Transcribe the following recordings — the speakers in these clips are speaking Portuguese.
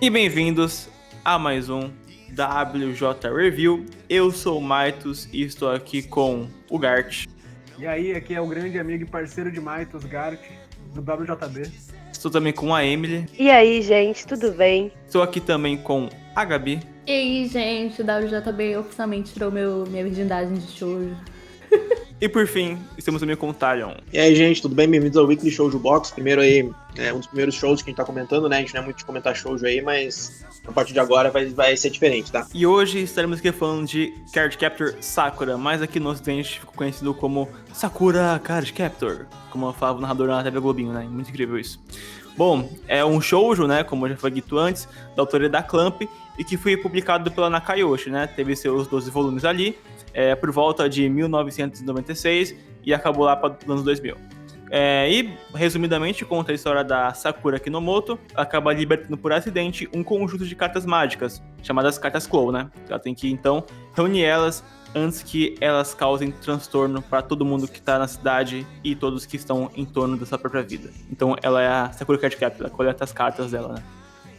E bem-vindos a mais um WJ Review. Eu sou o Maitos e estou aqui com o Gart. E aí, aqui é o grande amigo e parceiro de Maitos, Gart, do WJB. Estou também com a Emily. E aí, gente, tudo bem? Estou aqui também com a Gabi. E aí, gente, o WJB oficialmente tirou minha virgindade de shoujo. E por fim, estamos também com o Talion. E aí, gente, tudo bem? Bem-vindos ao Weekly Shoujo Box. Primeiro aí, um dos primeiros shows que a gente tá comentando, né? A gente não é muito de comentar shoujo aí, mas a partir de agora vai ser diferente, tá? E hoje estaremos aqui falando de Card Captor Sakura, mas aqui no ocidente ficou conhecido como Sakura Card Captor, como falava o narrador na TV Globinho, né? Muito incrível isso. Bom, é um shoujo, né, como já foi dito antes, da autoria da Clamp, e que foi publicado pela Nakayoshi, né? Teve seus 12 volumes ali, por volta de 1996 e acabou lá para os anos 2000. E, resumidamente, conta a história da Sakura Kinomoto. Ela acaba libertando por acidente um conjunto de cartas mágicas, chamadas cartas Clow, né? Ela tem que, então, reunir elas antes que elas causem transtorno para todo mundo que tá na cidade e todos que estão em torno da sua própria vida. Então, ela é a Sakura Card Captor, ela coleta as cartas dela, né?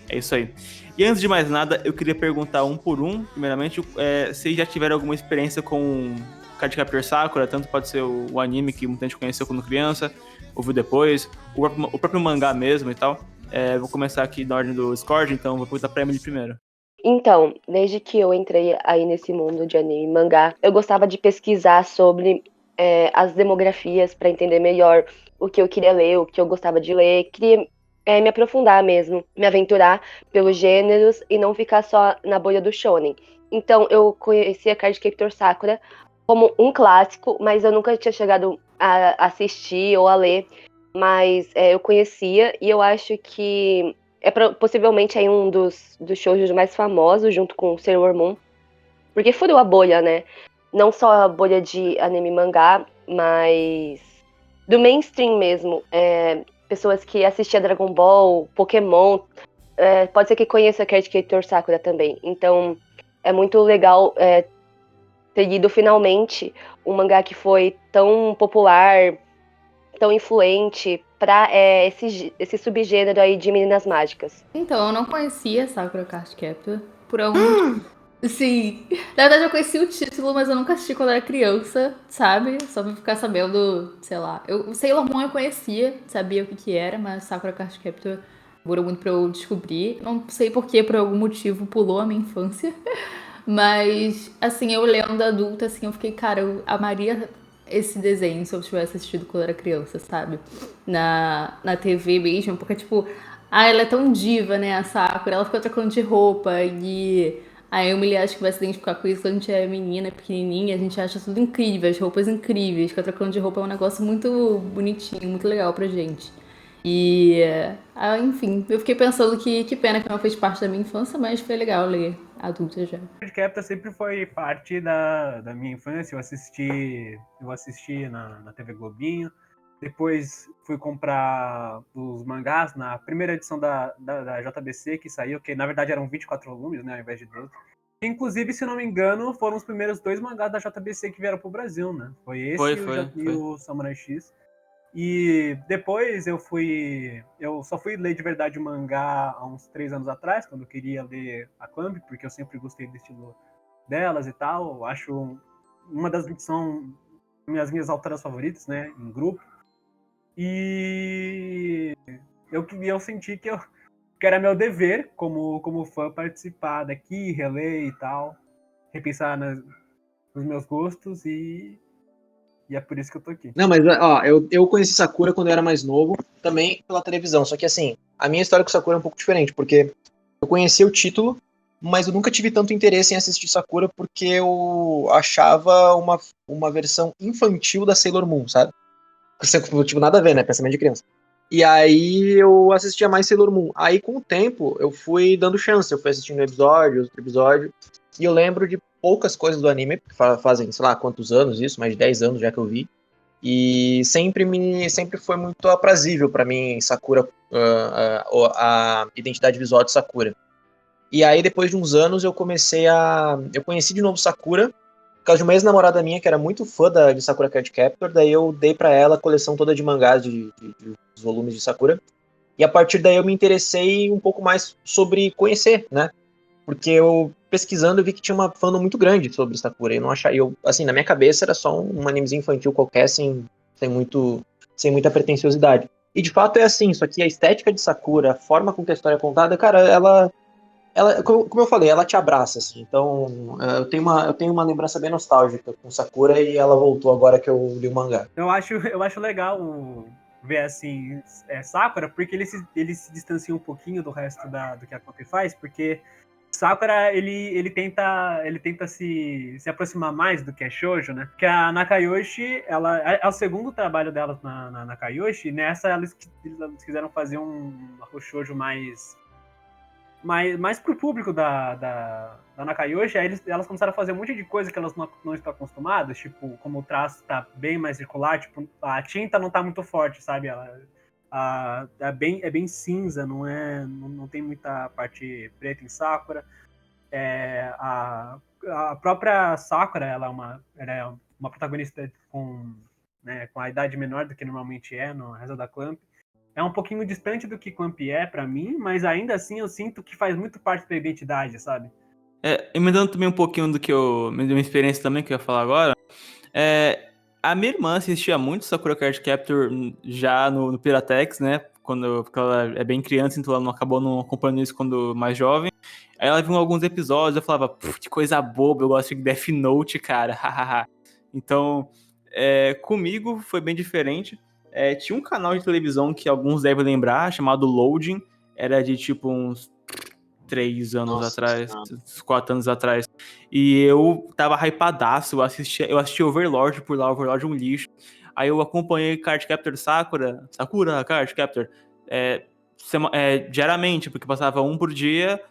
É isso aí. E antes de mais nada, eu queria perguntar um por um, primeiramente, se já tiveram alguma experiência com Card Captor Sakura, tanto pode ser o anime que muita gente conheceu quando criança, ouviu depois, o próprio mangá mesmo e tal. Vou começar aqui na ordem do Discord, então vou perguntar pra Emily primeiro. Então, desde que eu entrei aí nesse mundo de anime e mangá, eu gostava de pesquisar sobre as demografias para entender melhor o que eu queria ler, o que eu gostava de ler, queria me aprofundar mesmo, me aventurar pelos gêneros e não ficar só na bolha do shonen. Então, eu conhecia Card Captor Sakura como um clássico, mas eu nunca tinha chegado a assistir ou a ler, mas eu conhecia e eu acho que possivelmente aí um dos shoujos mais famosos, junto com Sailor Moon, porque furou a bolha, né? Não só a bolha de anime e mangá, mas do mainstream mesmo. Pessoas que assistiam Dragon Ball, Pokémon, pode ser que conheça Card Captor Sakura também. Então, é muito legal ter lido finalmente um mangá que foi tão popular, tão influente para esse subgênero aí de meninas mágicas. Então, eu não conhecia Sakura Card Captor por algum... Sim, na verdade eu conheci o título, mas eu nunca assisti quando era criança, sabe? Só pra ficar sabendo, sei lá. Sailor Moon eu conhecia, sabia o que era, mas Sakura Card Captor demorou muito pra eu descobrir. Não sei porquê, por algum motivo, pulou a minha infância. Mas, assim, eu lendo adulta, assim, eu fiquei, cara, eu amaria esse desenho se eu tivesse assistido quando era criança, sabe? Na TV mesmo, porque, tipo, ela é tão diva, né, a Sakura, ela fica trocando de roupa e a Emily acha que vai se identificar com isso quando a gente é menina, pequenininha, a gente acha tudo incrível, as roupas incríveis, ficar trocando de roupa é um negócio muito bonitinho, muito legal pra gente. E, enfim, eu fiquei pensando que pena que não fez parte da minha infância, mas foi legal ler adulta já. Card Captor sempre foi parte da minha infância. Eu assisti na TV Globinho. Depois fui comprar os mangás na primeira edição da JBC que saiu, que na verdade eram 24 volumes, né, ao invés de 12. Inclusive, se não me engano, foram os primeiros 2 mangás da JBC que vieram pro Brasil, né? Foi esse e o Samurai X. E depois eu só fui ler de verdade o mangá há uns 3 anos atrás, quando eu queria ler a Clamp, porque eu sempre gostei do estilo delas e tal. Eu acho uma das que são minhas autoras favoritas, né, em grupo. E eu senti que era meu dever, como fã, participar daqui, reler e tal, repensar nos meus gostos e é por isso que eu tô aqui. Não, mas ó, eu conheci Sakura quando eu era mais novo, também pela televisão. Só que assim, a minha história com Sakura é um pouco diferente, porque eu conheci o título, mas eu nunca tive tanto interesse em assistir Sakura porque eu achava uma versão infantil da Sailor Moon, sabe? Tipo, nada a ver, né? Pensamento de criança. E aí eu assistia mais Sailor Moon. Aí com o tempo eu fui dando chance, eu fui assistindo episódio, outro episódio, e eu lembro de poucas coisas do anime, porque fazem, sei lá, quantos anos isso, mais de 10 anos já que eu vi. E sempre foi muito aprazível pra mim Sakura, a identidade visual de Sakura. E aí depois de uns anos eu conheci de novo Sakura por causa de uma ex-namorada minha que era muito fã de Sakura Card Captor. Daí eu dei pra ela a coleção toda de mangás de volumes de Sakura. E a partir daí eu me interessei um pouco mais sobre conhecer, né? Porque eu, pesquisando, eu vi que tinha uma fandom muito grande sobre Sakura. Eu não achava, assim, na minha cabeça era só um animezinho infantil qualquer, sem muita pretensiosidade. E de fato é assim, só que a estética de Sakura, a forma com que a história é contada, cara, ela como eu falei, ela te abraça, assim. Então, eu tenho uma lembrança bem nostálgica com Sakura e ela voltou agora que eu li o mangá. Eu acho legal ver assim Sakura, porque ele se distancia um pouquinho do resto do que a Clamp faz, porque Sakura ele tenta se aproximar mais do que é shoujo, né? Porque a Nakayoshi, ela é o segundo trabalho dela na Nakayoshi, e nessa eles quiseram fazer um shoujo mais pro público da Nakayoshi. Aí elas começaram a fazer um monte de coisa que elas não estão acostumadas, tipo, como o traço tá bem mais circular, tipo, a tinta não tá muito forte, sabe? É bem cinza, não tem muita parte preta em Sakura. A própria Sakura, ela é uma protagonista com a idade menor do que normalmente é no resto da Clamp. É um pouquinho distante do que Clamp é pra mim, mas ainda assim eu sinto que faz muito parte da identidade, sabe? Emendando também um pouquinho da minha experiência também, que eu ia falar agora. A minha irmã assistia muito Sakura Card Captor já no Piratex, né? Porque ela é bem criança, então ela não acabou não acompanhando isso quando mais jovem. Aí ela viu alguns episódios, eu falava, que coisa boba, eu gosto de Death Note, cara, hahaha. Então, comigo foi bem diferente. Tinha um canal de televisão que alguns devem lembrar, chamado Loading, era de tipo uns 3 anos atrás, 4 anos atrás. E eu tava hypadaço, eu assisti Overlord por lá, Overlord é um lixo. Aí eu acompanhei Card Captor Sakura Card Captor, diariamente, porque passava um por dia,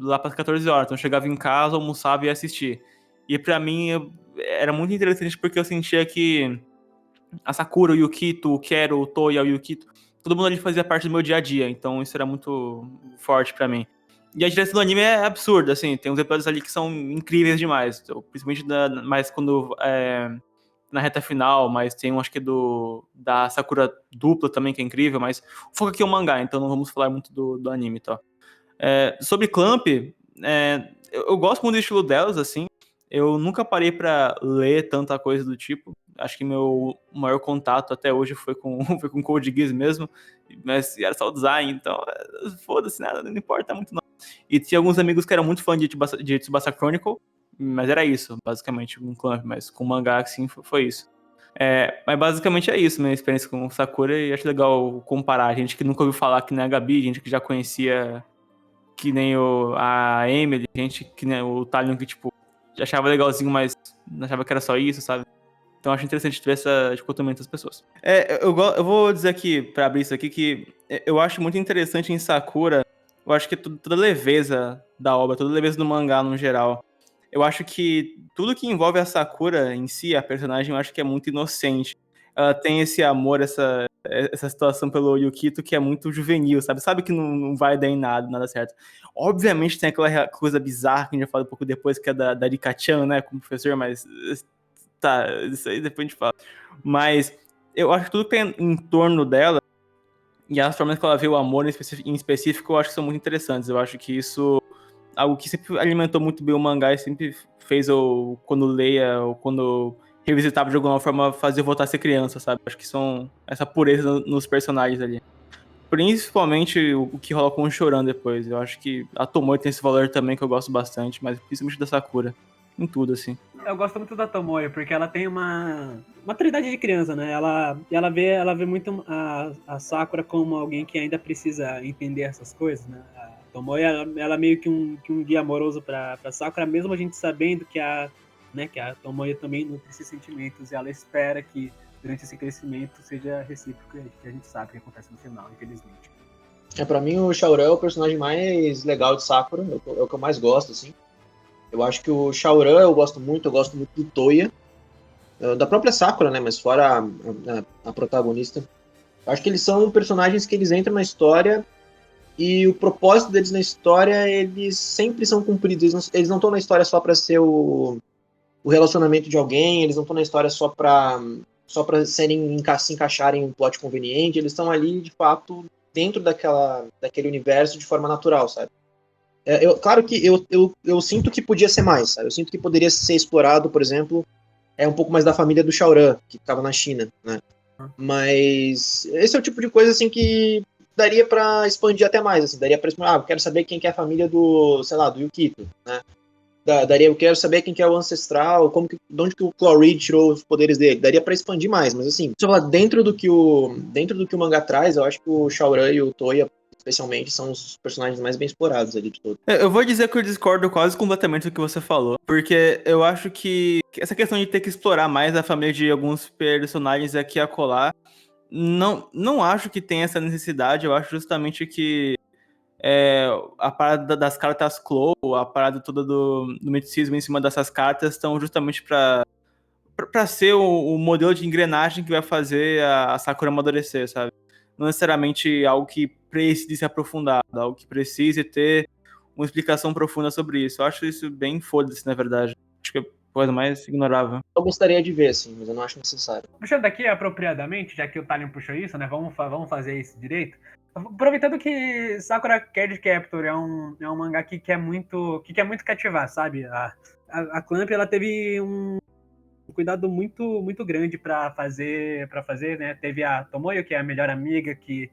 lá para 14 horas. Então eu chegava em casa, almoçava e ia assistir. E pra mim era muito interessante porque eu sentia que a Sakura, o Yukito, o Kero, o Toya, o Yukito, todo mundo ali fazia parte do meu dia a dia. Então isso era muito forte pra mim. E a direção do anime é absurda, assim, tem uns episódios ali que são incríveis demais, principalmente mais quando na reta final, mas tem um, acho que da Sakura dupla também, que é incrível, mas o foco aqui é o mangá, então não vamos falar muito do anime, tá? Sobre Clamp, eu gosto muito do estilo delas, assim, eu nunca parei pra ler tanta coisa do tipo, acho que meu maior contato até hoje foi com Code Geass mesmo, mas era só o design, então foda-se, nada, não importa muito não. E tinha alguns amigos que eram muito fã de Tsubasa Chronicle, mas era isso, basicamente, um Clamp, mas com mangá, assim, foi isso. Mas basicamente é isso, minha experiência com Sakura, e acho legal comparar, gente que nunca ouviu falar que nem a Gabi, gente que já conhecia que nem a Emily, gente que nem o Talion que, tipo, achava legalzinho, mas não achava que era só isso, sabe? Então acho interessante ver essa dicotomia entre as pessoas. Eu vou dizer aqui, pra abrir isso aqui, que eu acho muito interessante em Sakura, eu acho que toda a leveza da obra, toda a leveza do mangá no geral. Eu acho que tudo que envolve a Sakura em si, a personagem, eu acho que é muito inocente. Ela tem esse amor, essa situação pelo Yukito que é muito juvenil, sabe? Sabe que não vai dar em nada certo. Obviamente tem aquela coisa bizarra que a gente já falou um pouco depois, que é da Rika-chan, né, como professor, mas tá, isso aí depois a gente fala. Mas eu acho que tudo que tem em torno dela e as formas que ela vê o amor em específico, eu acho que são muito interessantes. Eu acho que isso algo que sempre alimentou muito bem o mangá e sempre fez eu, quando leia ou quando revisitava de alguma forma, fazer eu voltar a ser criança, sabe? Acho que são essa pureza nos personagens ali. Principalmente o que rola com o Choran depois. Eu acho que a Tomoe tem esse valor também que eu gosto bastante, mas principalmente da Sakura. Em tudo, assim. Eu gosto muito da Tomoe, porque ela tem uma maturidade de criança, né? Ela vê muito a Sakura como alguém que ainda precisa entender essas coisas, né? A Tomoe, ela meio que um guia amoroso pra Sakura, mesmo a gente sabendo que a Tomoe também nutre esses sentimentos, e ela espera que durante esse crescimento seja recíproco, que a gente sabe que acontece no final, infelizmente. Pra mim, o Shaoran é o personagem mais legal de Sakura, é o que eu mais gosto, assim. Eu acho que o Shaoran eu gosto muito do Toya, da própria Sakura, né, mas fora a protagonista. Eu acho que eles são personagens que eles entram na história e o propósito deles na história, eles sempre são cumpridos. Eles não estão na história só pra ser o relacionamento de alguém, eles não estão na história só pra se encaixarem em um plot conveniente, eles estão ali, de fato, dentro daquele universo de forma natural, sabe? Claro que eu sinto que podia ser mais, sabe? Eu sinto que poderia ser explorado, por exemplo, um pouco mais da família do Shaoran, que estava na China, né? Mas esse é o tipo de coisa, assim, que daria pra expandir até mais, assim, daria pra explorar, eu quero saber quem que é a família do, sei lá, do Yukito, né? Eu quero saber quem que é o ancestral, de onde que o Claw Reed tirou os poderes dele. Daria pra expandir mais, mas assim, sei lá, dentro do que o mangá traz, eu acho que o Shaoran e o Toya, especialmente, são os personagens mais bem explorados ali de todos. Eu vou dizer que eu discordo quase completamente do que você falou, porque eu acho que essa questão de ter que explorar mais a família de alguns personagens aqui e acolá, não acho que tem essa necessidade. Eu acho justamente que a parada das cartas Claw, a parada toda do miticismo em cima dessas cartas estão justamente pra ser o modelo de engrenagem que vai fazer a Sakura amadurecer, sabe? Não necessariamente algo que precise ser aprofundado, algo que precise ter uma explicação profunda sobre isso. Eu acho isso bem foda-se, na verdade. Acho que é a coisa mais ignorável. Eu gostaria de ver, assim, mas eu não acho necessário. Puxando aqui apropriadamente, já que o Talion puxou isso, né? Vamos fazer isso direito. Aproveitando que Sakura Card Captor é um mangá que quer muito cativar, sabe? A Clamp, ela teve um cuidado muito grande para fazer, né? Teve a Tomoyo, que é a melhor amiga, que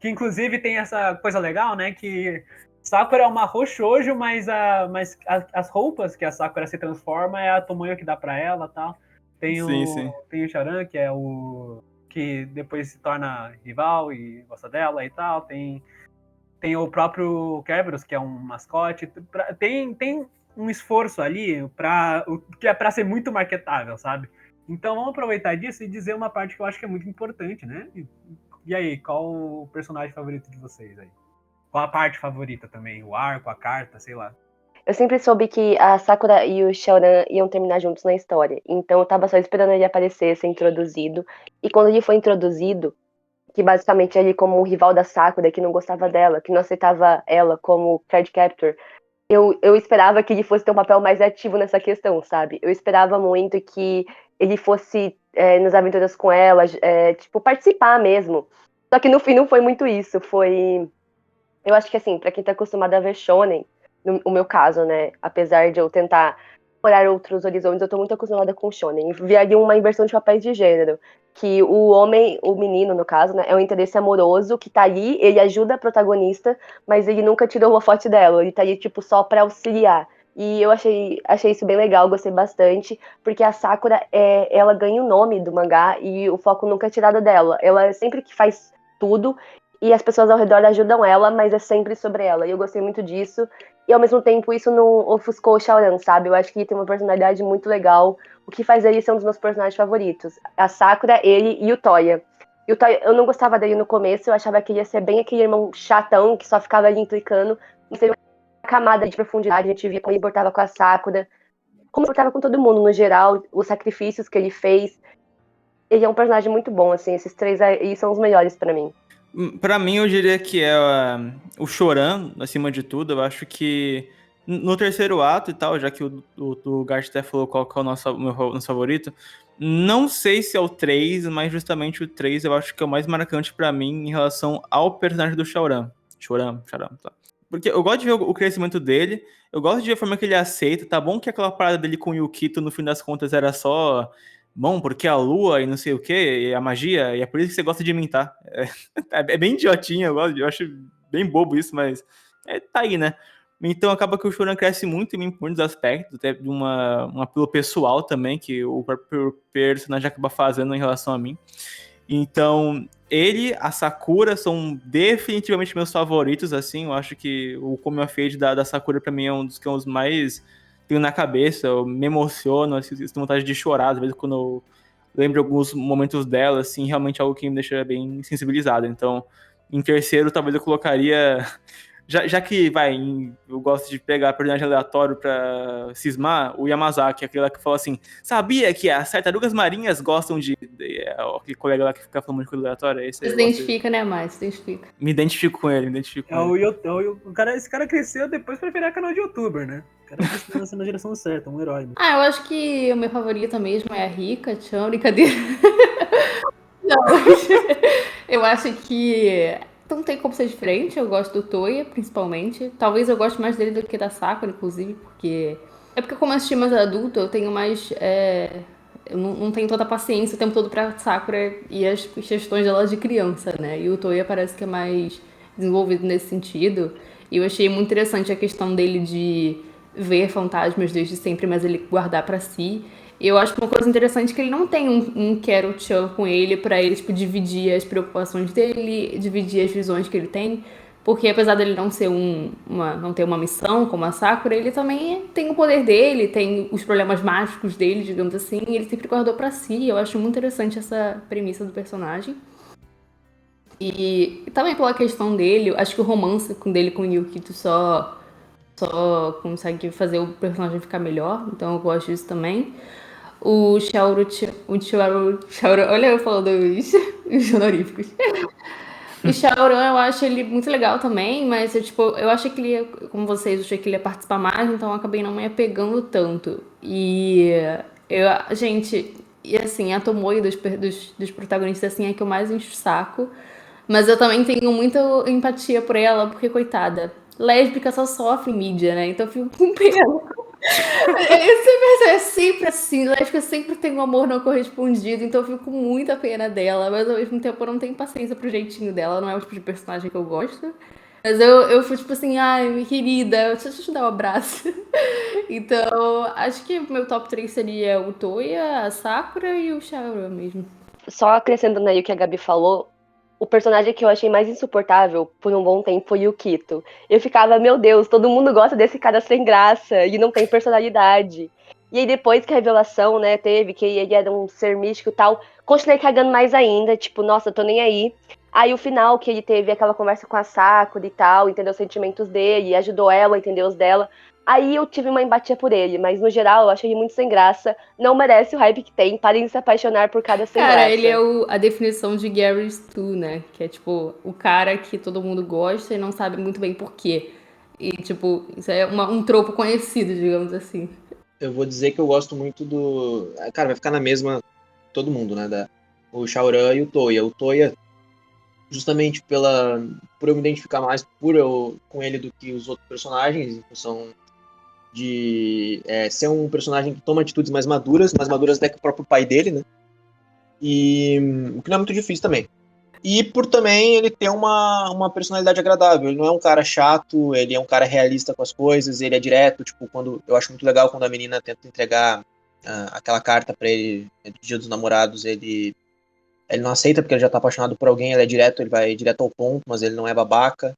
inclusive tem essa coisa legal, né? Que Sakura é uma shoujo, mas as roupas que a Sakura se transforma é a Tomoyo que dá para ela, tal. Tem o Shaoran, que é o que depois se torna rival e gosta dela e tal. Tem o próprio Kerberos, que é um mascote. Tem um esforço ali que é para ser muito marketável, sabe? Então vamos aproveitar disso e dizer uma parte que eu acho que é muito importante, né? E aí, qual o personagem favorito de vocês aí? Qual a parte favorita também? O arco, a carta, sei lá. Eu sempre soube que a Sakura e o Shaoran iam terminar juntos na história. Então eu tava só esperando ele aparecer, ser introduzido. E quando ele foi introduzido, que basicamente ele como um rival da Sakura, que não gostava dela, que não aceitava ela como Card Captor, eu esperava que ele fosse ter um papel mais ativo nessa questão, sabe? Eu esperava muito que ele fosse nas aventuras com ela, tipo, participar mesmo. Só que no fim não foi muito isso. Eu acho que assim, pra quem tá acostumado a ver shonen, no meu caso, né? Apesar de eu tentar explorar outros horizontes, eu tô muito acostumada com shonen. Vi ali uma inversão de papéis de gênero. Que o homem, o menino, no caso, né? É um interesse amoroso que tá ali, ele ajuda a protagonista, mas ele nunca tirou uma foto dela. Ele tá ali, tipo, só pra auxiliar. E eu achei isso bem legal, gostei bastante, porque a Sakura, ela ganha o nome do mangá e o foco nunca é tirado dela. Ela é sempre que faz tudo e as pessoas ao redor ajudam ela, mas é sempre sobre ela. E eu gostei muito disso. E ao mesmo tempo isso não ofuscou o Shaoran, sabe? Eu acho que ele tem uma personalidade muito legal, o que faz ele ser um dos meus personagens favoritos. A Sakura, ele e o Toya. E o Toya, eu não gostava dele no começo, eu achava que ele ia ser bem aquele irmão chatão, que só ficava ali implicando. Não teve uma camada de profundidade, a gente via como ele portava com a Sakura, como ele portava com todo mundo no geral, os sacrifícios que ele fez. Ele é um personagem muito bom, assim, esses três aí são os melhores pra mim. Pra mim, eu diria que é o Choran, acima de tudo. Eu acho que no terceiro ato e tal, já que o Gart até falou qual que é o meu nosso favorito, não sei se é o 3, mas justamente o 3 eu acho que é o mais marcante pra mim em relação ao personagem do Choran. Choran, tá. Porque eu gosto de ver o crescimento dele, eu gosto de ver a forma que ele aceita. Tá bom que aquela parada dele com o Yukito, no fim das contas, era só... Bom, porque a lua e não sei o que, e a magia, e é por isso que você gosta de mim, tá? É bem idiotinha, eu acho bem bobo isso, mas tá aí, né? Então acaba que o Choran cresce muito em mim por muitos aspectos, até de um apelo pessoal também, que o próprio personagem acaba fazendo em relação a mim. Então, ele, a Sakura, são definitivamente meus favoritos, assim. Eu acho que o Come of Age da Sakura, pra mim, é um dos que eu mais tenho na cabeça. Eu me emociono, assim, tenho vontade de chorar, às vezes, quando eu lembro alguns momentos dela, assim, realmente é algo que me deixa bem sensibilizado. Então, em terceiro, talvez eu colocaria... Já que, eu gosto de pegar personagem aleatório pra cismar, o Yamazaki, aquele lá que fala assim, sabia que as tartarugas marinhas gostam de... aquele colega lá que fica falando de coisa aleatória. Esse se identifica, né, mais? Se identifica. Me identifico com ele, Esse cara cresceu depois pra virar canal de youtuber, né? O cara cresceu na direção certa, um herói. Né? Eu acho que o meu favorito mesmo é a Rika, Chan, brincadeira. Não, eu acho que não tem como ser diferente. Eu gosto do Toya, principalmente. Talvez eu goste mais dele do que da Sakura, inclusive, porque... É porque como eu assisti mais adulto, eu tenho mais... Eu não tenho toda a paciência o tempo todo pra Sakura e as questões dela de criança, né? E o Toya parece que é mais desenvolvido nesse sentido. E eu achei muito interessante a questão dele de ver fantasmas desde sempre, mas ele guardar pra si. E eu acho que uma coisa interessante é que ele não tem um Kero-chan com ele pra ele, tipo, dividir as preocupações dele, dividir as visões que ele tem. Porque apesar dele não ser não ter uma missão como a Sakura, ele também tem o poder dele, tem os problemas mágicos dele, digamos assim, e ele sempre guardou pra si. Eu acho muito interessante essa premissa do personagem. E também pela questão dele, acho que o romance dele com o Yukito só consegue fazer o personagem ficar melhor, então eu gosto disso também. O Chauro, olha eu falando os honoríficos. O Shaoran, eu acho ele muito legal também, mas eu achei que ele ia, como vocês, eu achei que ele ia participar mais, então eu acabei não me apegando tanto. Gente, e assim, a Tomoe dos protagonistas assim é que eu mais encho o saco, mas eu também tenho muita empatia por ela, porque coitada, lésbica só sofre em mídia, né? Então eu fico com pena. É sempre assim, lésbica sempre tem um amor não correspondido, então eu fico com muita pena dela, mas ao mesmo tempo eu não tenho paciência pro jeitinho dela, não é o tipo de personagem que eu gosto. Mas eu fui tipo assim, ai, minha querida, deixa eu te dar um abraço. Então, acho que meu top 3 seria o Toya, a Sakura e o Shaoran mesmo. Só acrescentando aí o que a Gabi falou, o personagem que eu achei mais insuportável por um bom tempo foi o Kito. Eu ficava, meu Deus, todo mundo gosta desse cara sem graça e não tem personalidade. E aí depois que a revelação, né, teve que ele era um ser místico e tal, continuei cagando mais ainda, tipo, nossa, tô nem aí. Aí o final que ele teve aquela conversa com a Sakura e tal, entendeu os sentimentos dele, ajudou ela a entender os dela. Aí eu tive uma empatia por ele, mas no geral eu achei ele muito sem graça, não merece o hype que tem, parem de se apaixonar por cada sem Cara, graça. ele é a definição de Gary Stu, né? Que é tipo o cara que todo mundo gosta e não sabe muito bem por quê. E tipo, isso é um tropo conhecido, digamos assim. Eu vou dizer que eu gosto muito do... Cara, vai ficar na mesma todo mundo, né? O Shaoran e o Toya. O Toya, justamente por eu me identificar mais com ele do que os outros personagens, em função de ser um personagem que toma atitudes mais maduras até que o próprio pai dele, né? E o que não é muito difícil também. E por também ele ter uma personalidade agradável. Ele não é um cara chato, ele é um cara realista com as coisas, ele é direto. Tipo, eu acho muito legal quando a menina tenta entregar aquela carta pra ele do Dia dos Namorados, ele não aceita porque ele já tá apaixonado por alguém, ele é direto, ele vai direto ao ponto, mas ele não é babaca.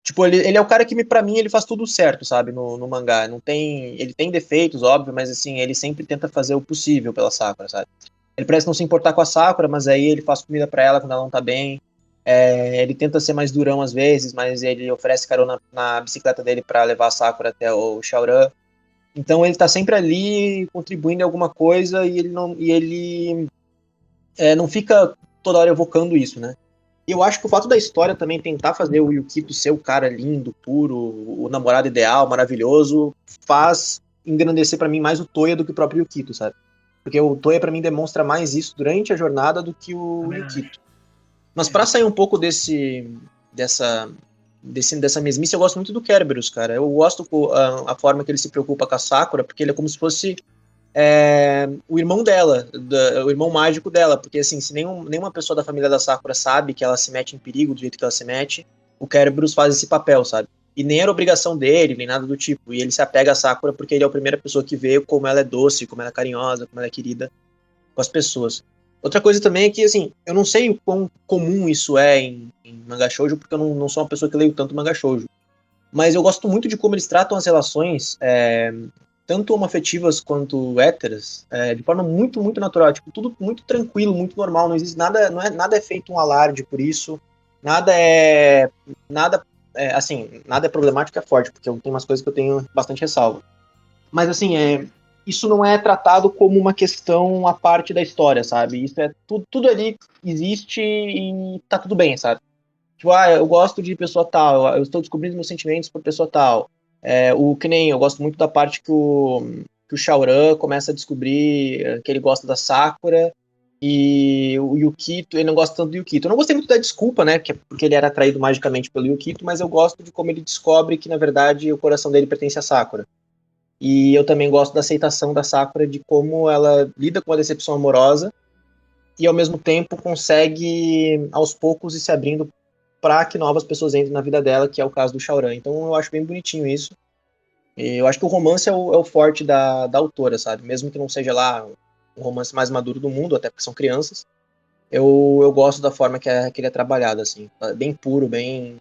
Tipo, ele é o cara que, pra mim, ele faz tudo certo, sabe, no mangá. Ele tem defeitos, óbvio, mas assim, ele sempre tenta fazer o possível pela Sakura, sabe? Ele parece não se importar com a Sakura, mas aí ele faz comida pra ela quando ela não tá bem. Ele tenta ser mais durão às vezes, mas ele oferece carona na bicicleta dele pra levar a Sakura até o Shaoran. Então ele tá sempre ali contribuindo em alguma coisa e ele não fica toda hora evocando isso, né? E eu acho que o fato da história também tentar fazer o Yukito ser o cara lindo, puro, o namorado ideal, maravilhoso, faz engrandecer pra mim mais o Toya do que o próprio Yukito, sabe? Porque o Toya, pra mim, demonstra mais isso durante a jornada do que o Yukito. Mas pra sair um pouco dessa mesmice, eu gosto muito do Kerberos, cara. Eu gosto a forma que ele se preocupa com a Sakura, porque ele é como se fosse o irmão dela, o irmão mágico dela. Porque, assim, se nenhuma pessoa da família da Sakura sabe que ela se mete em perigo do jeito que ela se mete, o Kerberos faz esse papel, sabe? E nem era obrigação dele, nem nada do tipo. E ele se apega a Sakura porque ele é a primeira pessoa que vê como ela é doce, como ela é carinhosa, como ela é querida com as pessoas. Outra coisa também é que, assim, eu não sei o quão comum isso é em manga shoujo, porque eu não sou uma pessoa que leio tanto manga shoujo. Mas eu gosto muito de como eles tratam as relações, tanto homoafetivas quanto héteras, de forma muito, muito natural. Tipo, tudo muito tranquilo, muito normal. Não existe nada, nada é feito um alarde por isso. Nada é problemático, é forte, porque tem umas coisas que eu tenho bastante ressalva. Mas, assim, isso não é tratado como uma questão à parte da história, sabe? Isso tudo ali existe e tá tudo bem, sabe? Tipo, eu gosto de pessoa tal, eu estou descobrindo meus sentimentos por pessoa tal. Que nem eu gosto muito da parte que o Shaoran começa a descobrir que ele gosta da Sakura, E o Yukito, ele não gosta tanto do Yukito. Eu não gostei muito da desculpa, né? Porque ele era atraído magicamente pelo Yukito, mas eu gosto de como ele descobre que, na verdade, o coração dele pertence a Sakura. E eu também gosto da aceitação da Sakura, de como ela lida com a decepção amorosa e, ao mesmo tempo, consegue, aos poucos, ir se abrindo para que novas pessoas entrem na vida dela, que é o caso do Shaoran. Então eu acho bem bonitinho isso. E eu acho que o romance é o forte da autora, sabe? Mesmo que não seja lá o romance mais maduro do mundo, até porque são crianças, eu gosto da forma que ele é trabalhado, assim. Bem puro, bem,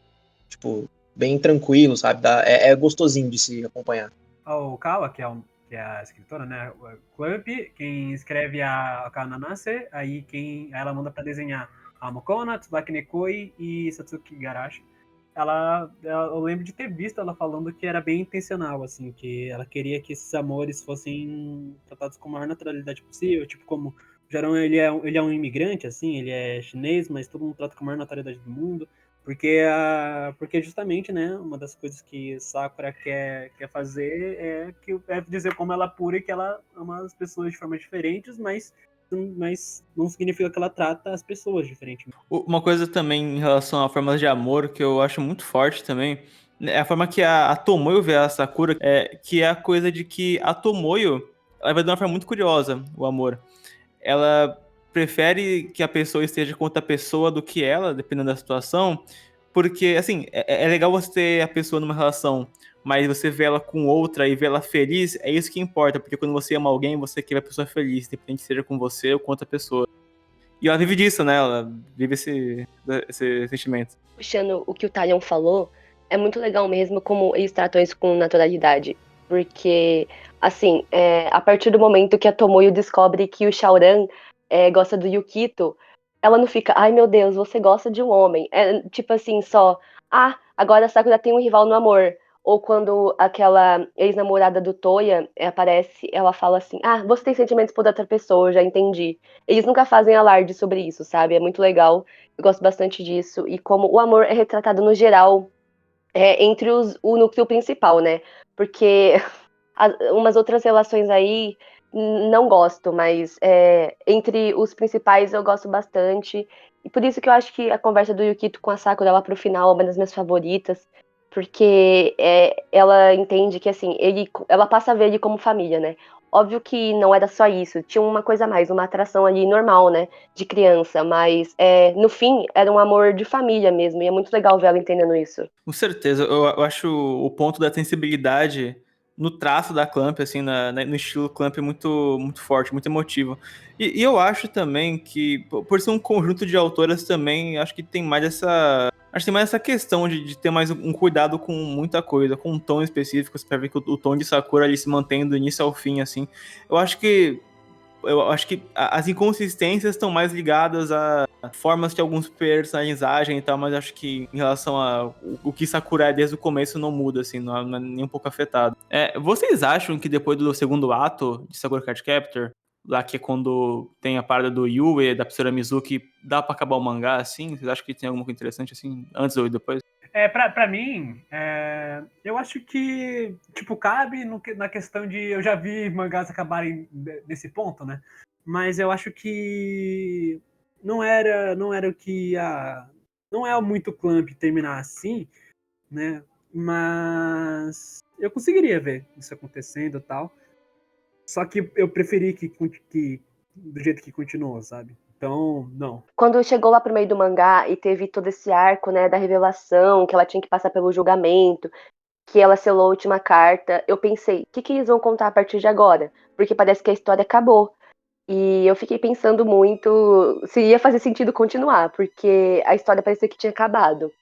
tipo, bem tranquilo, sabe? É gostosinho de se acompanhar. O Kawa, que é a escritora, né? O Clamp, quem escreve a Kananase, aí ela manda pra desenhar a Mokona, Tsubaki Nekoi e Satsuki Garashi. Eu lembro de ter visto ela falando que era bem intencional, assim, que ela queria que esses amores fossem tratados com a maior naturalidade possível, tipo como o Jarão, ele é um imigrante, assim, ele é chinês, mas todo mundo trata com a maior naturalidade do mundo, porque justamente, né, uma das coisas que Sakura quer fazer é dizer como ela é pura e que ela ama as pessoas de formas diferentes, mas não significa que ela trata as pessoas diferentemente. Uma coisa também em relação a formas de amor que eu acho muito forte também é a forma que a Tomoyo vê a Sakura, que é a coisa de que a Tomoyo ela vai de uma forma muito curiosa o amor. Ela prefere que a pessoa esteja com outra pessoa do que ela, dependendo da situação, porque, assim, é legal você ter a pessoa numa relação, mas você vê ela com outra e vê ela feliz, é isso que importa, porque quando você ama alguém, você quer ver a pessoa feliz, independente seja com você ou com outra pessoa. E ela vive disso, né? Ela vive esse sentimento. Puxando o que o Talion falou, é muito legal mesmo como eles tratam isso com naturalidade. Porque, assim, a partir do momento que a Tomoyo descobre que o Shaoran gosta do Yukito, ela não fica, ai meu Deus, você gosta de um homem. É tipo assim, só, agora a Sakura tem um rival no amor. Ou quando aquela ex-namorada do Toya aparece, ela fala assim, você tem sentimentos por outra pessoa, eu já entendi. Eles nunca fazem alarde sobre isso, sabe? É muito legal. Eu gosto bastante disso. E como o amor é retratado no geral entre o núcleo principal, né? Porque umas outras relações aí não gosto, mas entre os principais eu gosto bastante. E por isso que eu acho que a conversa do Yukito com a Sakura lá pro final é uma das minhas favoritas. Porque ela entende que, assim, ela passa a ver ele como família, né? Óbvio que não era só isso, tinha uma coisa a mais, uma atração ali normal, né? De criança, mas no fim era um amor de família mesmo, e é muito legal ver ela entendendo isso. Com certeza, eu acho o ponto da sensibilidade no traço da Clamp, assim, no estilo Clamp muito, muito forte, muito emotivo. E eu acho também que, por ser um conjunto de autoras também, acho que tem mais essa questão de ter mais um cuidado com muita coisa, com um tom específico, pra ver que o tom de Sakura ali se mantém do início ao fim, assim. Eu acho que as inconsistências estão mais ligadas a formas que alguns personagens agem e tal, mas acho que em relação a o que Sakura é desde o começo não muda, assim, não é nem um pouco afetado. Vocês acham que depois do segundo ato de Sakura Card Captor, lá que é quando tem a parada do Yue, da professora Mizuki, dá pra acabar o mangá, assim? Vocês acham que tem alguma coisa interessante, assim, antes ou depois? Pra mim, eu acho que, tipo, cabe na questão de... Eu já vi mangás acabarem nesse ponto, né? Mas eu acho que não era o que ia... Não é muito Clamp terminar assim, né? Mas eu conseguiria ver isso acontecendo e tal. Só que eu preferi que do jeito que continuou, sabe? Então, não. Quando chegou lá pro meio do mangá e teve todo esse arco, né, da revelação, que ela tinha que passar pelo julgamento, que ela selou a última carta, eu pensei, o que eles vão contar a partir de agora? Porque parece que a história acabou. E eu fiquei pensando muito se ia fazer sentido continuar, porque a história parecia que tinha acabado.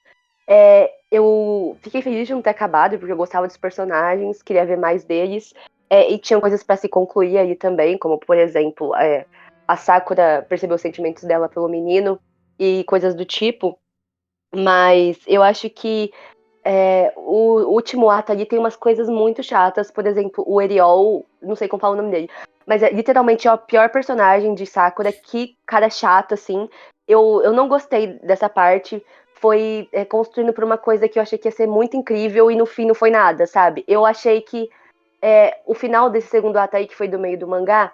Eu fiquei feliz de não ter acabado, porque eu gostava dos personagens, queria ver mais deles, e tinham coisas para se concluir aí também, como, por exemplo, a Sakura percebeu os sentimentos dela pelo menino e coisas do tipo, mas eu acho que o último ato ali tem umas coisas muito chatas, por exemplo, o Eriol, não sei como fala o nome dele, mas literalmente é o pior personagem de Sakura, que cara chato, assim. Eu não gostei dessa parte, foi construindo por uma coisa que eu achei que ia ser muito incrível e no fim não foi nada, sabe? Eu achei que o final desse segundo ato aí, que foi do meio do mangá,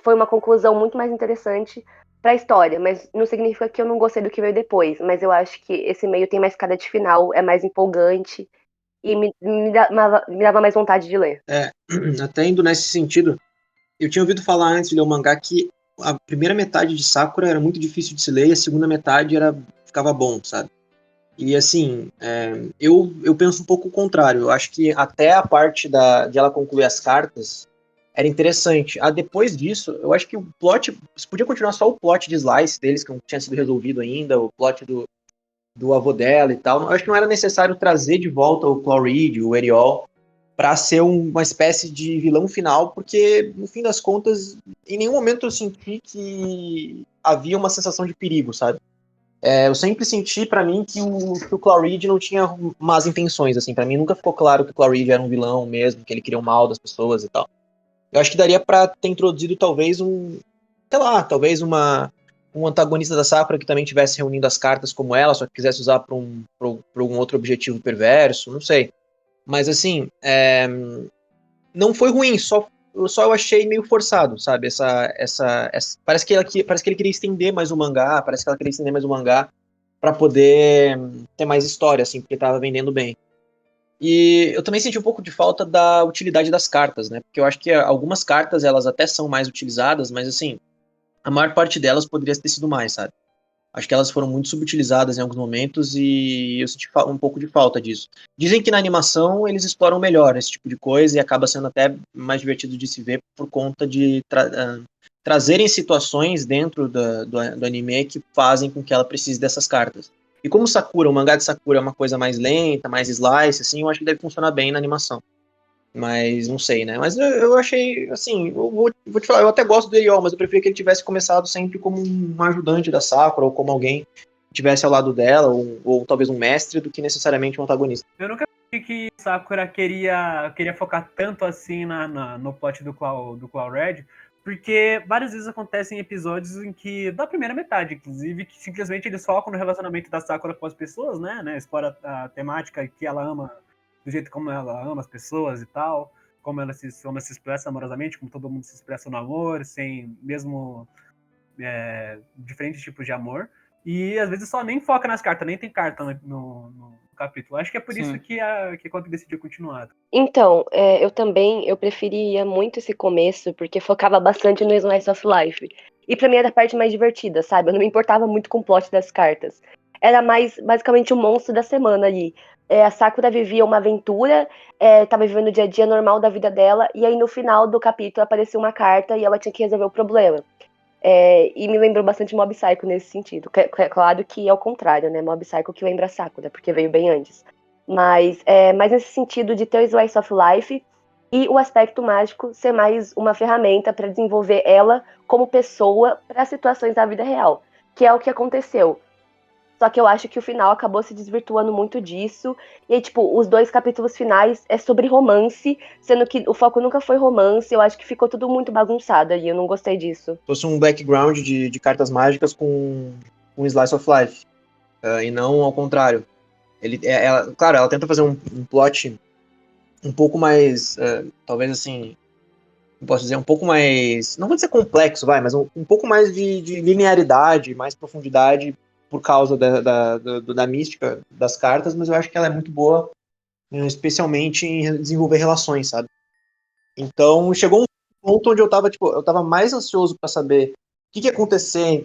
foi uma conclusão muito mais interessante pra história, mas não significa que eu não gostei do que veio depois, mas eu acho que esse meio tem mais cara de final, é mais empolgante e me dava mais vontade de ler. Até indo nesse sentido, eu tinha ouvido falar antes de ler o mangá que a primeira metade de Sakura era muito difícil de se ler e a segunda metade ficava bom, sabe? E assim, eu penso um pouco o contrário. Eu acho que até a parte de ela concluir as cartas era interessante. Depois disso, eu acho que o plot. Você podia continuar só o plot de Slice deles, que não tinha sido resolvido ainda, o plot do avô dela e tal. Eu acho que não era necessário trazer de volta o Claw Reed, o Eriol, para ser uma espécie de vilão final, porque, no fim das contas, em nenhum momento eu senti que havia uma sensação de perigo, sabe? Eu sempre senti, pra mim, que o Claw Reed não tinha más intenções, assim. Pra mim nunca ficou claro que o Claw Reed era um vilão mesmo, que ele queria o mal das pessoas e tal. Eu acho que daria pra ter introduzido talvez um antagonista da Sakura que também tivesse reunindo as cartas como ela, só que quisesse usar pra um outro objetivo perverso, não sei. Mas assim, não foi ruim, só eu achei meio forçado, sabe? Parece que ele queria estender mais o mangá, parece que ela queria estender mais o mangá pra poder ter mais história, assim, porque tava vendendo bem. E eu também senti um pouco de falta da utilidade das cartas, né? Porque eu acho que algumas cartas, elas até são mais utilizadas, mas assim, a maior parte delas poderia ter sido mais, sabe? Acho que elas foram muito subutilizadas em alguns momentos e eu senti um pouco de falta disso. Dizem que na animação eles exploram melhor esse tipo de coisa e acaba sendo até mais divertido de se ver por conta de trazerem situações dentro do anime que fazem com que ela precise dessas cartas. E como Sakura, o mangá de Sakura é uma coisa mais lenta, mais slice, assim, eu acho que deve funcionar bem na animação. Mas não sei, né? Mas eu achei, assim, eu vou te falar, eu até gosto do Eriol, mas eu preferia que ele tivesse começado sempre como um ajudante da Sakura, ou como alguém que estivesse ao lado dela, ou talvez um mestre, do que necessariamente um antagonista. Eu nunca achei que Sakura queria focar tanto assim no plot do Claw Red, porque várias vezes acontecem episódios em que, da primeira metade, inclusive, que simplesmente eles focam no relacionamento da Sakura com as pessoas, né? Explora a temática que ela ama, do jeito como ela ama as pessoas e tal, como ela se expressa amorosamente, como todo mundo se expressa no amor, sem mesmo diferentes tipos de amor. E às vezes só nem foca nas cartas, nem tem carta no capítulo. Acho que é por isso que a Kobe decidiu continuar. Então, eu preferia muito esse começo, porque focava bastante no Slice of Life. E pra mim era a parte mais divertida, sabe? Eu não me importava muito com o plot das cartas. Era mais, basicamente, o monstro da semana ali. A Sakura vivia uma aventura, tava vivendo o dia a dia normal da vida dela, e aí no final do capítulo apareceu uma carta e ela tinha que resolver o problema. E me lembrou bastante Mob Psycho nesse sentido. Claro que é o contrário, né? Mob Psycho que lembra Sakura, porque veio bem antes. Mas nesse sentido de ter o Slice of Life e o aspecto mágico ser mais uma ferramenta para desenvolver ela como pessoa para situações da vida real, que é o que aconteceu. Só que eu acho que o final acabou se desvirtuando muito disso. E aí, tipo, os 2 capítulos finais é sobre romance, sendo que o foco nunca foi romance. Eu acho que ficou tudo muito bagunçado e eu não gostei disso. Fosse um background de cartas mágicas com um slice of life, e não ao contrário. Claro, ela tenta fazer um plot um pouco mais, talvez assim, posso dizer, um pouco mais, não vou dizer complexo, mas um pouco mais de linearidade, mais profundidade por causa da mística das cartas, mas eu acho que ela é muito boa, especialmente em desenvolver relações, sabe? Então, chegou um ponto onde eu tava mais ansioso para saber o que ia acontecer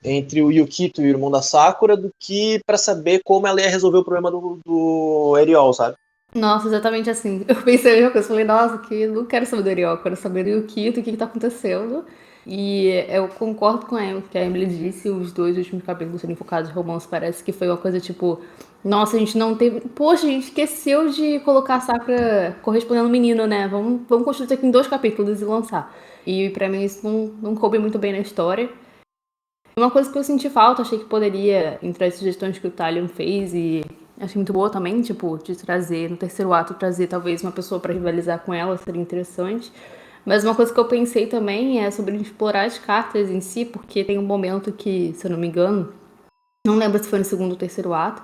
entre o Yukito e o irmão da Sakura do que para saber como ela ia resolver o problema do Eriol, sabe? Nossa, exatamente assim. Eu pensei a mesma coisa. Falei, nossa, que não quero saber do Eriol, quero saber do Yukito, o que tá acontecendo. E eu concordo com o que a Emily disse, os 2 últimos capítulos serem focados em romance, parece que foi uma coisa tipo, nossa, a gente não teve. Poxa, a gente esqueceu de colocar a Sakura correspondendo ao menino, né? Vamos construir isso aqui em 2 capítulos e lançar. E pra mim isso não coube muito bem na história. Uma coisa que eu senti falta, achei que poderia, entre as sugestões que o Talion fez, e achei muito boa também, tipo, de trazer, no terceiro ato, trazer talvez uma pessoa pra rivalizar com ela, seria interessante. Mas uma coisa que eu pensei também é sobre explorar as cartas em si, porque tem um momento que, se eu não me engano, não lembro se foi no segundo ou terceiro ato,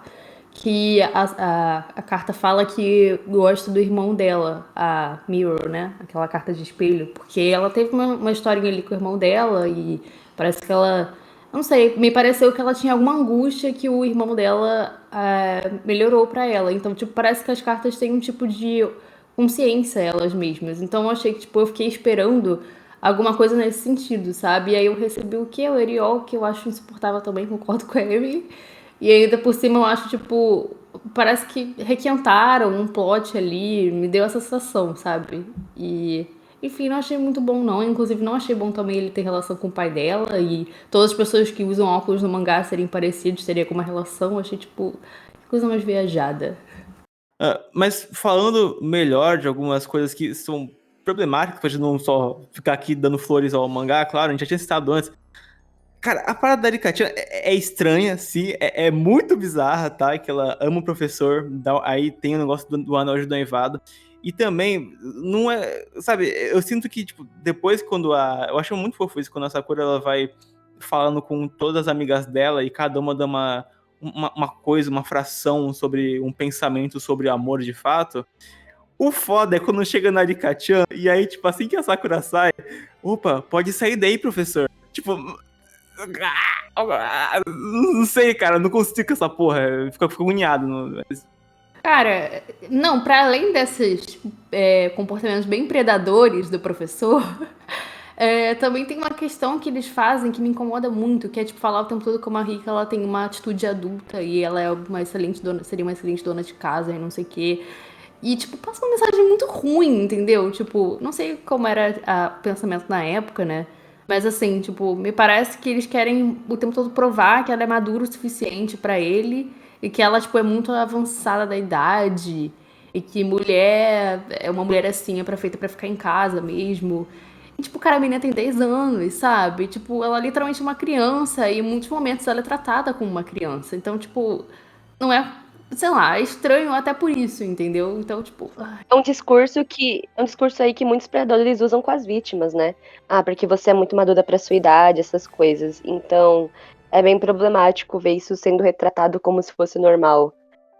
que a carta fala que gosta do irmão dela, a Mirror, né? Aquela carta de espelho. Porque ela teve uma historinha ali com o irmão dela e parece que ela... Não sei, me pareceu que ela tinha alguma angústia que o irmão dela melhorou pra ela. Então, tipo, parece que as cartas têm um tipo de consciência elas mesmas. Então, eu achei que, tipo, eu fiquei esperando alguma coisa nesse sentido, sabe? E aí eu recebi o quê? O Eriol, que eu acho insuportável também, concordo com a Emily. E ainda por cima eu acho, tipo, parece que requentaram um plot ali, me deu essa sensação, sabe? E, enfim, não achei muito bom não. Inclusive não achei bom também ele ter relação com o pai dela e todas as pessoas que usam óculos no mangá serem parecidos, teria como uma relação. Eu achei, tipo, que coisa mais viajada. Mas falando melhor de algumas coisas que são problemáticas, pra gente não só ficar aqui dando flores ao mangá, claro, a gente já tinha citado antes. Cara, a parada da Aricatina é estranha, sim, é muito bizarra, tá? Que ela ama o professor, aí tem o negócio do anel de noivado. E também, não é. Sabe, eu sinto que, tipo, depois quando a. Eu acho muito fofo isso, quando a Sakura ela vai falando com todas as amigas dela e cada uma dá uma coisa, uma fração sobre um pensamento sobre amor de fato. O foda é quando chega na Arikachan e aí, tipo, assim que a Sakura sai, opa, pode sair daí, professor. Tipo, não sei, cara, não consigo com essa porra. Fico agoniado. Cara, não, pra além desses comportamentos bem predadores do professor, também tem uma questão que eles fazem que me incomoda muito, que é tipo falar o tempo todo como a Rika ela tem uma atitude adulta e ela é uma excelente dona, seria uma excelente dona de casa e não sei o quê. E, tipo, passa uma mensagem muito ruim, entendeu? Tipo, não sei como era o pensamento na época, né? Mas assim, tipo, me parece que eles querem o tempo todo provar que ela é madura o suficiente pra ele e que ela, tipo, é muito avançada da idade e que mulher é uma mulher assim, feita pra ficar em casa mesmo. E, tipo, cara, a menina tem 10 anos, sabe? Tipo, ela é literalmente uma criança e em muitos momentos ela é tratada como uma criança. Então, tipo, não é, sei lá, é estranho até por isso, entendeu? Então, tipo, É um discurso aí que muitos predadores usam com as vítimas, né? Ah, porque você é muito madura pra sua idade, essas coisas. Então, é bem problemático ver isso sendo retratado como se fosse normal.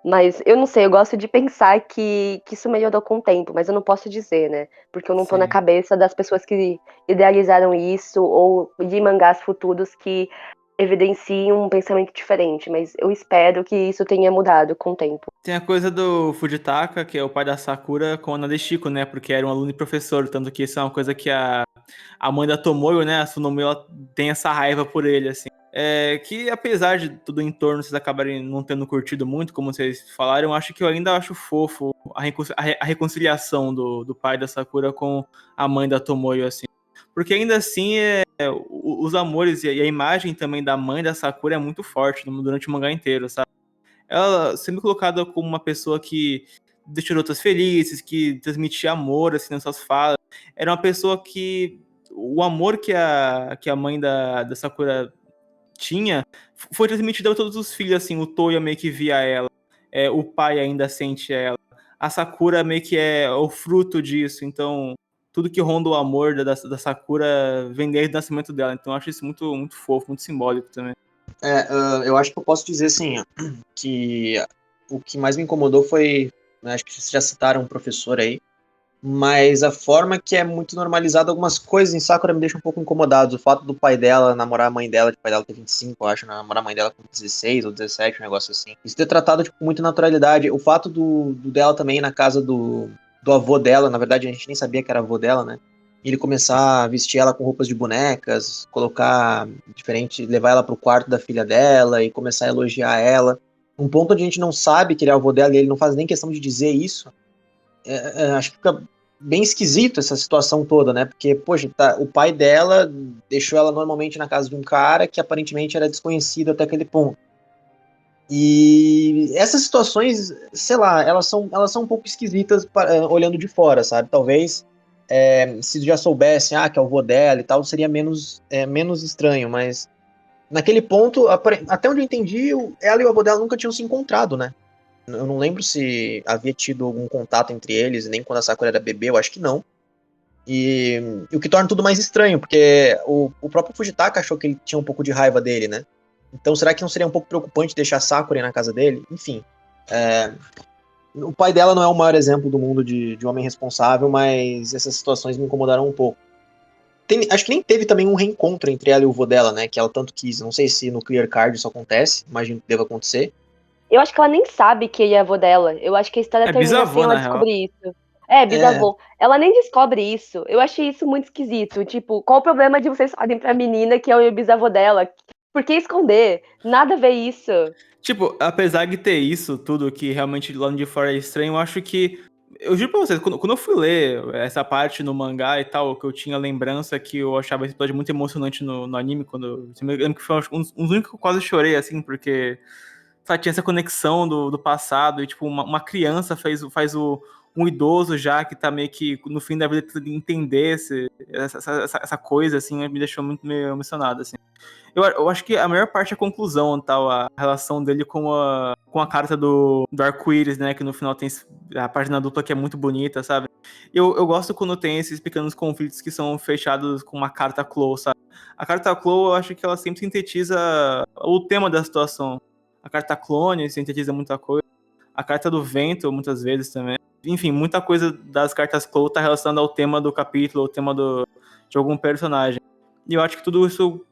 Mas eu não sei, eu gosto de pensar que isso melhorou com o tempo, mas eu não posso dizer, né? Porque eu não tô na Sim. cabeça das pessoas que idealizaram isso ou de mangás futuros que evidenciam um pensamento diferente, mas eu espero que isso tenha mudado com o tempo. Tem a coisa do Fujitaka, que é o pai da Sakura, com a Nadeshiko, né? Porque era um aluno e professor, tanto que isso é uma coisa que a mãe da Tomoyo, né? A Tsunomi, ela tem essa raiva por ele, assim. Que apesar de tudo em torno vocês acabarem não tendo curtido muito, como vocês falaram, eu acho que eu ainda acho fofo a reconciliação do pai da Sakura com a mãe da Tomoyo, assim. Porque ainda assim, os amores e a imagem também da mãe da Sakura é muito forte durante o mangá inteiro, sabe? Ela sempre colocada como uma pessoa que deixou outras felizes, que transmitia amor, assim, nas suas falas. Era uma pessoa que... O amor que a mãe da Sakura tinha foi transmitido a todos os filhos, assim. O Toya meio que via ela. O pai ainda sente ela. A Sakura meio que é o fruto disso. Então, tudo que ronda o amor da Sakura vem desde o nascimento dela. Então, eu acho isso muito, muito fofo, muito simbólico também. Eu acho que eu posso dizer assim, ó, que o que mais me incomodou foi, né, acho que vocês já citaram um professor aí, mas a forma que é muito normalizado algumas coisas em Sakura me deixa um pouco incomodado. O fato do pai dela namorar a mãe dela, o pai dela ter 25, eu acho, namorar a mãe dela com 16 ou 17, um negócio assim. Isso ter tratado tipo, com muita naturalidade. O fato do dela também na casa do avô dela, na verdade a gente nem sabia que era avô dela, né? Ele começar a vestir ela com roupas de bonecas, colocar diferente, levar ela pro quarto da filha dela e começar a elogiar ela. Um ponto onde a gente não sabe que ele é avô dela e ele não faz nem questão de dizer isso. Acho que fica bem esquisito essa situação toda, né? Porque, poxa, o pai dela deixou ela normalmente na casa de um cara que aparentemente era desconhecido até aquele ponto. E essas situações, sei lá, elas são um pouco esquisitas olhando de fora, sabe? Talvez se já soubessem que é o avô dela e tal, seria menos estranho, mas naquele ponto, até onde eu entendi, ela e o avô dela nunca tinham se encontrado, né? Eu não lembro se havia tido algum contato entre eles, nem quando a Sakura era bebê, eu acho que não. E o que torna tudo mais estranho, porque o próprio Fujitaka achou que ele tinha um pouco de raiva dele, né? Então será que não seria um pouco preocupante deixar a Sakura ir na casa dele? Enfim, O pai dela não é o maior exemplo do mundo de homem responsável, mas essas situações me incomodaram um pouco. Acho que nem teve também um reencontro entre ela e o vô dela, né? Que ela tanto quis. Não sei se no Clear Card isso acontece, imagino que deva acontecer. Eu acho que ela nem sabe que ele é avô dela. Eu acho que a história É termina bisavô, sem ela na real. descobrir isso. É, bisavô. Ela nem descobre isso. Eu achei isso muito esquisito. Tipo, qual o problema de vocês falarem pra menina que é o bisavô dela? Por que esconder? Nada a ver isso. Tipo, apesar de ter isso tudo que realmente lá de fora é estranho, eu acho que. Eu juro pra vocês, quando eu fui ler essa parte no mangá e tal, que eu tinha lembrança que eu achava esse episódio muito emocionante no anime, quando. Eu lembro que foi um dos únicos que eu quase chorei, assim, porque. Sabe, tinha essa conexão do passado, e tipo, uma criança faz um idoso já que tá meio que no fim da vida tentando entender essa coisa, assim, me deixou muito meio emocionado, assim. Eu acho que a maior parte é a conclusão, tal, a relação dele com a carta do arco-íris, né? Que no final tem a página dupla que é muito bonita, sabe? Eu gosto quando tem esses pequenos conflitos que são fechados com uma carta close, sabe? A carta close, eu acho que ela sempre sintetiza o tema da situação. A carta clone sintetiza muita coisa. A carta do vento, muitas vezes também. Enfim, muita coisa das cartas close tá relacionada ao tema do capítulo, ao tema de algum personagem. E eu acho que tudo isso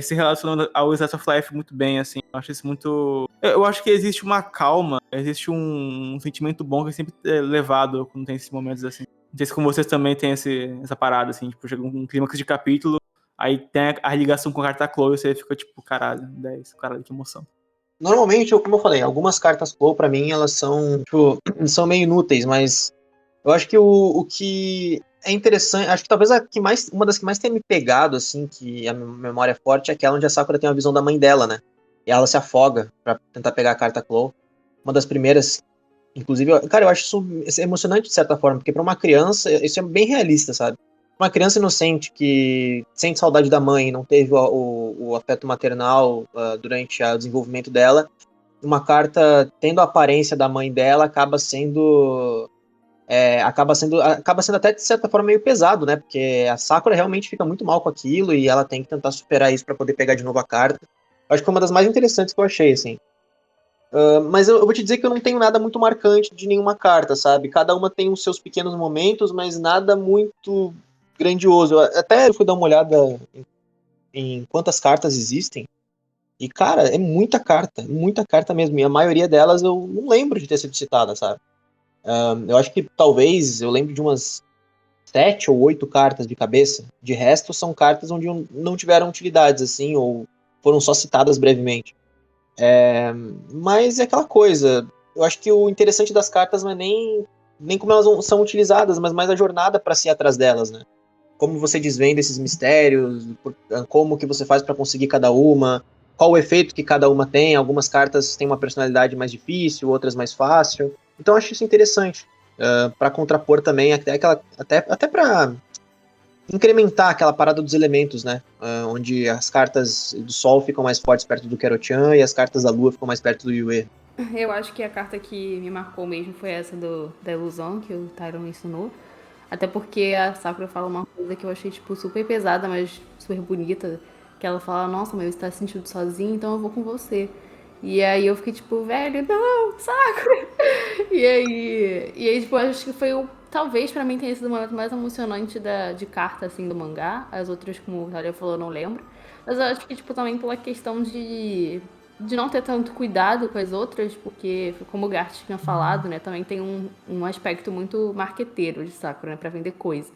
se relaciona ao Slice of Life muito bem, assim. Eu acho isso muito. Eu acho que existe uma calma, existe um sentimento bom que é sempre levado quando tem esses momentos assim. Não sei se com vocês também tem essa parada, assim, tipo, chega um clímax de capítulo, aí tem a ligação com a carta Chloe e você fica tipo, caralho, 10, caralho, que emoção. Normalmente, como eu falei, algumas cartas Flow, pra mim, elas são, tipo, são meio inúteis, mas eu acho que o que é interessante, acho que talvez uma das que mais tenha me pegado, assim, que a minha memória é forte, é aquela onde a Sakura tem a visão da mãe dela, né? E ela se afoga pra tentar pegar a carta Flow. Uma das primeiras, inclusive, cara, eu acho isso emocionante de certa forma, porque pra uma criança, isso é bem realista, sabe? Uma criança inocente que sente saudade da mãe, não teve o afeto maternal durante o desenvolvimento dela, uma carta tendo a aparência da mãe dela acaba sendo até de certa forma meio pesado, né? Porque a Sakura realmente fica muito mal com aquilo e ela tem que tentar superar isso pra poder pegar de novo a carta. Acho que foi uma das mais interessantes que eu achei, assim. Mas eu vou te dizer que eu não tenho nada muito marcante de nenhuma carta, sabe? Cada uma tem os seus pequenos momentos, mas nada muito grandioso. Até eu fui dar uma olhada em quantas cartas existem. E, cara, é muita carta mesmo. E a maioria delas eu não lembro de ter sido citada, sabe? Eu acho que talvez eu lembre de umas 7 ou 8 cartas de cabeça. De resto, são cartas onde não tiveram utilidades, assim, ou foram só citadas brevemente. Mas é aquela coisa. Eu acho que o interessante das cartas não é nem como elas são utilizadas, mas mais a jornada para se ir atrás delas, né? Como você desvenda esses mistérios, como que você faz para conseguir cada uma, qual o efeito que cada uma tem. Algumas cartas têm uma personalidade mais difícil, outras mais fácil. Então eu acho isso interessante. Para contrapor também, até para incrementar aquela parada dos elementos, né? Onde as cartas do Sol ficam mais fortes perto do Kero-chan e as cartas da Lua ficam mais perto do Yue. Eu acho que a carta que me marcou mesmo foi essa da ilusão que o Tyron ensinou. Até porque a Sakura fala uma coisa que eu achei, tipo, super pesada, mas super bonita. Que ela fala, nossa, mas você tá se sentindo sozinho, então eu vou com você. E aí eu fiquei, tipo, velho, não, Sakura! E aí tipo, acho que foi talvez pra mim tenha sido o momento mais emocionante de carta, assim, do mangá. As outras, como o Thalia falou, eu não lembro. Mas eu acho que, tipo, também pela questão de não ter tanto cuidado com as outras, porque, como o Gart tinha falado, né, também tem um aspecto muito marqueteiro de Sakura, né, pra vender coisa.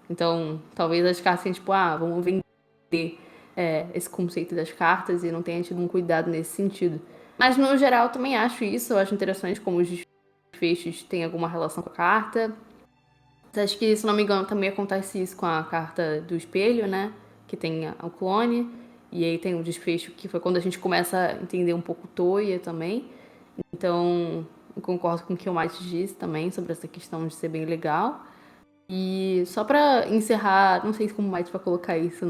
Então, talvez as cartas assim, tipo, vamos vender esse conceito das cartas e não tenha tido um cuidado nesse sentido. Mas, no geral, eu também acho isso, eu acho interessante como os desfechos têm alguma relação com a carta. Acho que, se não me engano, também acontece isso com a carta do espelho, né, que tem o clone. E aí tem um desfecho que foi quando a gente começa a entender um pouco Toya também. Então, eu concordo com o que o Mate disse também sobre essa questão de ser bem legal. E só pra encerrar, não sei como o Mate vai colocar isso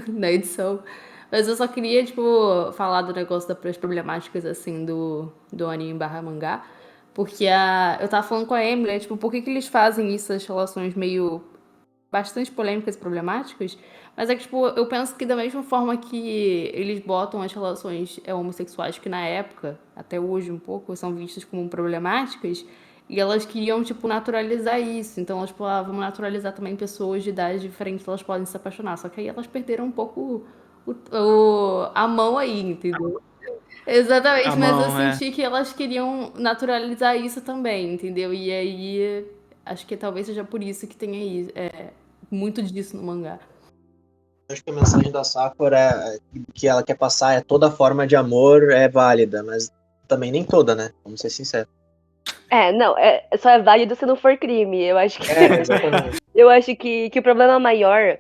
na edição, mas eu só queria, tipo, falar do negócio das problemáticas, assim, do anime / mangá. Porque eu tava falando com a Emily, tipo, por que eles fazem isso, as relações meio bastante polêmicas e problemáticas, mas é que, tipo, eu penso que da mesma forma que eles botam as relações homossexuais que na época, até hoje um pouco, são vistas como problemáticas, e elas queriam, tipo, naturalizar isso. Então, elas, tipo, vamos naturalizar também pessoas de idades diferentes, elas podem se apaixonar. Só que aí elas perderam um pouco a mão aí, entendeu? Exatamente, A mas eu mão, é. senti que elas queriam naturalizar isso também, entendeu? E aí, acho que talvez seja por isso que tenha muito disso no mangá. Acho que a mensagem da Sakura que ela quer passar é toda forma de amor é válida, mas também nem toda, né? Vamos ser sinceros. Não, só é válido se não for crime. Eu acho que, Exatamente. eu acho que o problema maior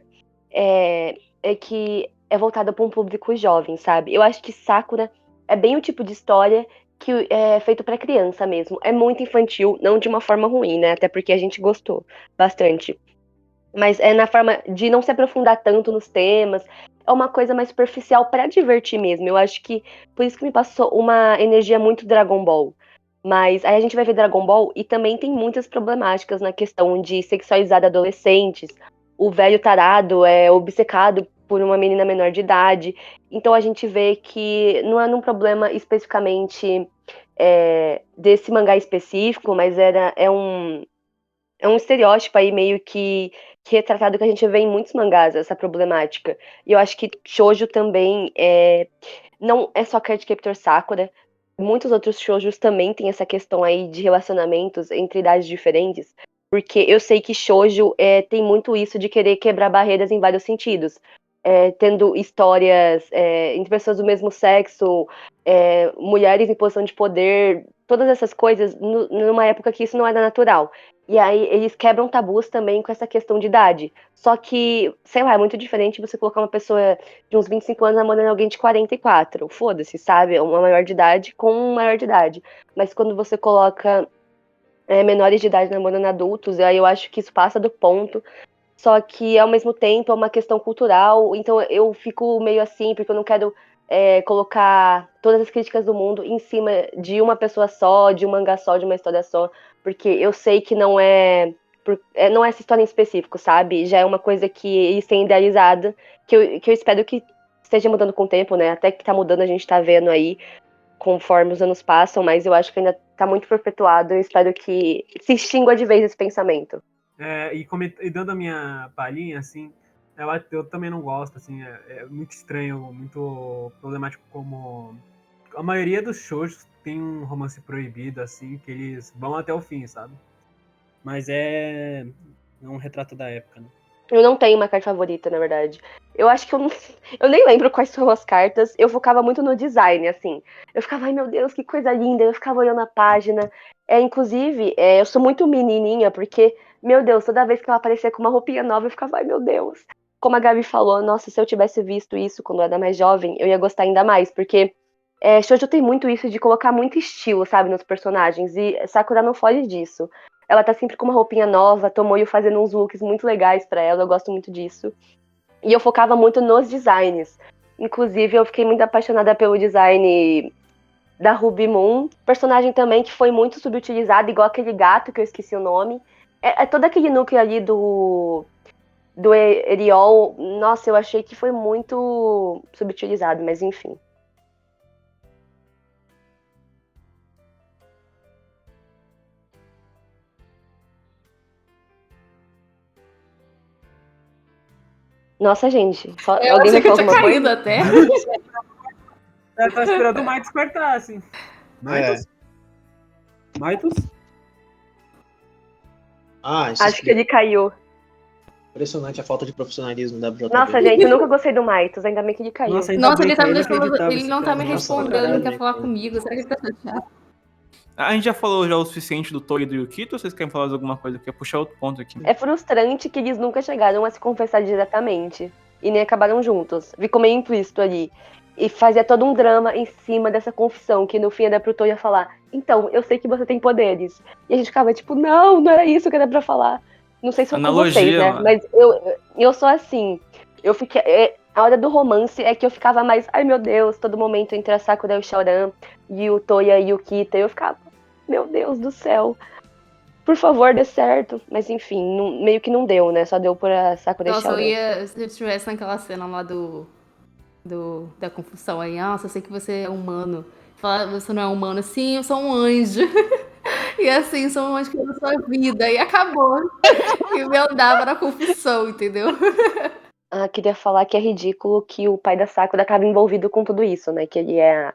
é que é voltado para um público jovem, sabe? Eu acho que Sakura é bem o tipo de história que é feito para criança mesmo. É muito infantil, não de uma forma ruim, né? Até porque a gente gostou bastante. Mas é na forma de não se aprofundar tanto nos temas. É uma coisa mais superficial para divertir mesmo. Eu acho que por isso que me passou uma energia muito Dragon Ball. Mas aí a gente vai ver Dragon Ball e também tem muitas problemáticas na questão de sexualizar adolescentes. O velho tarado é obcecado por uma menina menor de idade. Então a gente vê que não é num problema especificamente desse mangá específico, mas é um estereótipo aí meio que retratado que a gente vê em muitos mangás, essa problemática. E eu acho que shoujo também não é só Cardcaptor Sakura. Muitos outros shoujos também têm essa questão aí de relacionamentos entre idades diferentes. Porque eu sei que shoujo tem muito isso de querer quebrar barreiras em vários sentidos. Tendo histórias entre pessoas do mesmo sexo, mulheres em posição de poder, todas essas coisas, numa época que isso não era natural. E aí eles quebram tabus também com essa questão de idade. Só que, sei lá, é muito diferente você colocar uma pessoa de uns 25 anos namorando alguém de 44. Foda-se, sabe? Uma maior de idade com um maior de idade. Mas quando você coloca menores de idade namorando adultos, aí eu acho que isso passa do ponto. Só que, ao mesmo tempo, é uma questão cultural. Então eu fico meio assim, porque eu não quero colocar todas as críticas do mundo em cima de uma pessoa só, de um mangá só, de uma história só. Porque eu sei que não é essa história em específico, sabe? Já é uma coisa que eles têm idealizada, que eu espero que esteja mudando com o tempo, né? Até que tá mudando, a gente tá vendo aí, conforme os anos passam, mas eu acho que ainda tá muito perpetuado. Eu espero que se extingua de vez esse pensamento. E dando a minha palhinha, assim, eu também não gosto, assim, é muito estranho, muito problemático como a maioria dos shows tem um romance proibido, assim, que eles vão até o fim, sabe? Mas é um retrato da época, né? Eu não tenho uma carta favorita, na verdade. Eu acho que eu nem lembro quais são as cartas. Eu focava muito no design, assim. Eu ficava, ai meu Deus, que coisa linda. Eu ficava olhando a página. Inclusive, eu sou muito menininha, porque, meu Deus, toda vez que ela aparecia com uma roupinha nova, eu ficava, ai meu Deus. Como a Gabi falou, nossa, se eu tivesse visto isso quando eu era mais jovem, eu ia gostar ainda mais, porque shoujo tem muito isso de colocar muito estilo, sabe, nos personagens. E Sakura não foge disso. Ela tá sempre com uma roupinha nova, Tomoyo fazendo uns looks muito legais pra ela, eu gosto muito disso. E eu focava muito nos designs. Inclusive, eu fiquei muito apaixonada pelo design da Ruby Moon. Personagem também que foi muito subutilizado, igual aquele gato que eu esqueci o nome. Todo aquele núcleo ali do Eriol. Nossa, eu achei que foi muito subutilizado, mas enfim. Nossa, gente, Eu alguém achei vai que eu falar tinha alguma caído coisa? até. Eu tô esperando o Maitos cortar, assim. Maitos? Maitos? Isso Acho que ele caiu. impressionante a falta de profissionalismo da JB. Nossa, gente, eu nunca gostei do Maitos, ainda bem que ele caiu. Nossa, ainda Nossa, bem ele que tá me eu não deixando. acreditava Ele esse não tá me cara. Nossa, respondendo, ele não caralho, quer falar cara. comigo. Será que ele tá chateado? A gente já falou já o suficiente do Toy e do Yukito, ou vocês querem falar de alguma coisa? Eu quero puxar outro ponto aqui. É frustrante que eles nunca chegaram a se confessar diretamente. E nem acabaram juntos. Ficou meio implícito ali. E fazia todo um drama em cima dessa confissão, que no fim era pro Toya falar, então, eu sei que você tem poderes. E a gente ficava tipo, não era isso que era pra falar. Não sei se foi com vocês, né? Mano. Mas eu sou assim. Eu fiquei. A hora do romance é que eu ficava mais, ai meu Deus, todo momento entre a Sakura e o Shaoran, e o Toya e o Kita, eu ficava, meu Deus do céu. por favor, dê certo. Mas enfim, meio que não deu, né? Só deu pra Sakura e Nossa, eu Shaoran. ia. Se eu estivesse naquela cena lá da confusão aí, nossa, eu sei que você é humano. Fala, você não é humano? Sim, eu sou um anjo. E assim, sou um anjo que na sua vida. E acabou. E me andava na confusão, entendeu? Ah, queria falar que é ridículo que o pai da Sakura acaba envolvido com tudo isso, né? Que ele é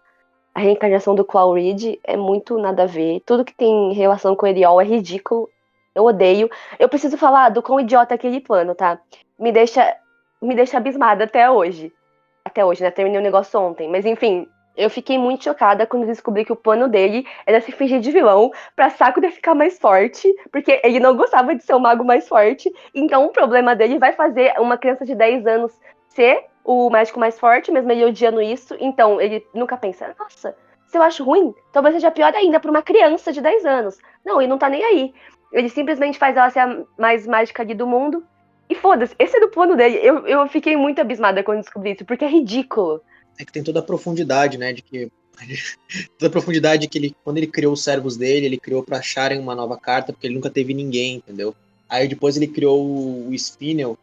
a reencarnação do Claw Reed, é muito nada a ver. Tudo que tem relação com o Eriol é ridículo. Eu odeio. Eu preciso falar do quão idiota é aquele plano, tá? Me deixa, me deixa abismada até hoje. Até hoje, né? Terminei o negócio ontem. Mas enfim, eu fiquei muito chocada quando descobri que o plano dele era se fingir de vilão pra Sakura ficar mais forte, porque ele não gostava de ser o mago mais forte. Então o problema dele vai fazer uma criança de 10 anos ser o mágico mais forte, mesmo ele odiando isso. Então ele nunca pensa, nossa, se eu acho ruim, talvez seja pior ainda pra uma criança de 10 anos. Não, ele não tá nem aí. Ele simplesmente faz ela ser a mais mágica ali do mundo. E foda-se, esse é do plano dele. Eu fiquei muito abismada quando descobri isso, porque é ridículo. É que tem toda a profundidade, né? De que. Toda a profundidade que ele. Quando ele criou os servos dele, ele criou pra acharem uma nova carta, porque ele nunca teve ninguém, entendeu? Aí depois ele criou o Spinel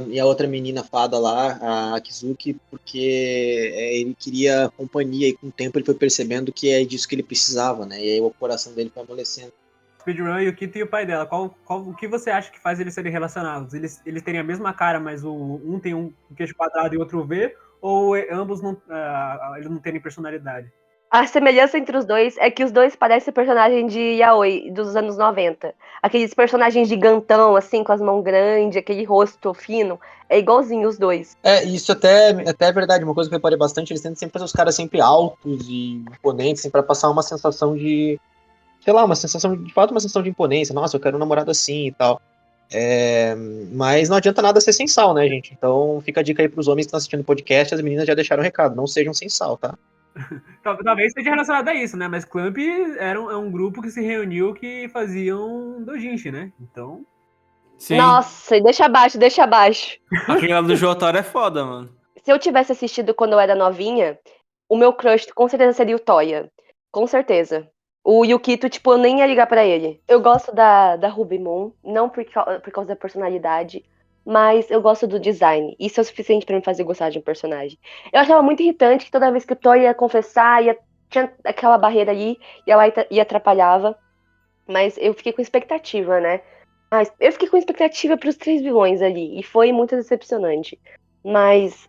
e a outra menina fada lá, a Akizuki, porque ele queria companhia e com o tempo ele foi percebendo que é disso que ele precisava, né? E aí o coração dele foi amolecendo. Speedrun e o Kito e o pai dela. O que você acha que faz eles serem relacionados? Eles terem a mesma cara, mas um tem um queixo quadrado e outro V? Ou ambos não, eles não terem personalidade? A semelhança entre os dois é que os dois parecem personagem de yaoi dos anos 90. Aqueles personagens gigantão, assim, com as mãos grandes, aquele rosto fino. É igualzinho os dois. Isso até é verdade, uma coisa que eu reparei bastante, eles tentam sempre fazer os caras sempre altos e imponentes, assim, pra passar uma sensação de, sei lá, uma sensação, de fato, uma sensação de imponência. Nossa, eu quero um namorado assim e tal. Mas não adianta nada ser sem sal, né, gente? Então fica a dica aí pros homens que estão assistindo o podcast, as meninas já deixaram o recado, não sejam sem sal, tá? Talvez seja relacionado a isso, né? Mas Clamp é um grupo que se reuniu que faziam doujinshi, né? Então, Sim. Nossa, deixa abaixo, deixa abaixo. Aquele lá do Jotaro é foda, mano. Se eu tivesse assistido quando eu era novinha, o meu crush com certeza seria o Toya. Com certeza. O Yukito, tipo, eu nem ia ligar pra ele. Eu gosto da Ruby Moon, não por causa da personalidade, mas eu gosto do design. Isso é o suficiente pra me fazer gostar de um personagem. Eu achava muito irritante que toda vez que o Toya ia confessar, tinha aquela barreira ali, e ela e atrapalhava. Mas eu fiquei com expectativa, né? Mas eu fiquei com expectativa pros 3 vilões ali, e foi muito decepcionante. Mas,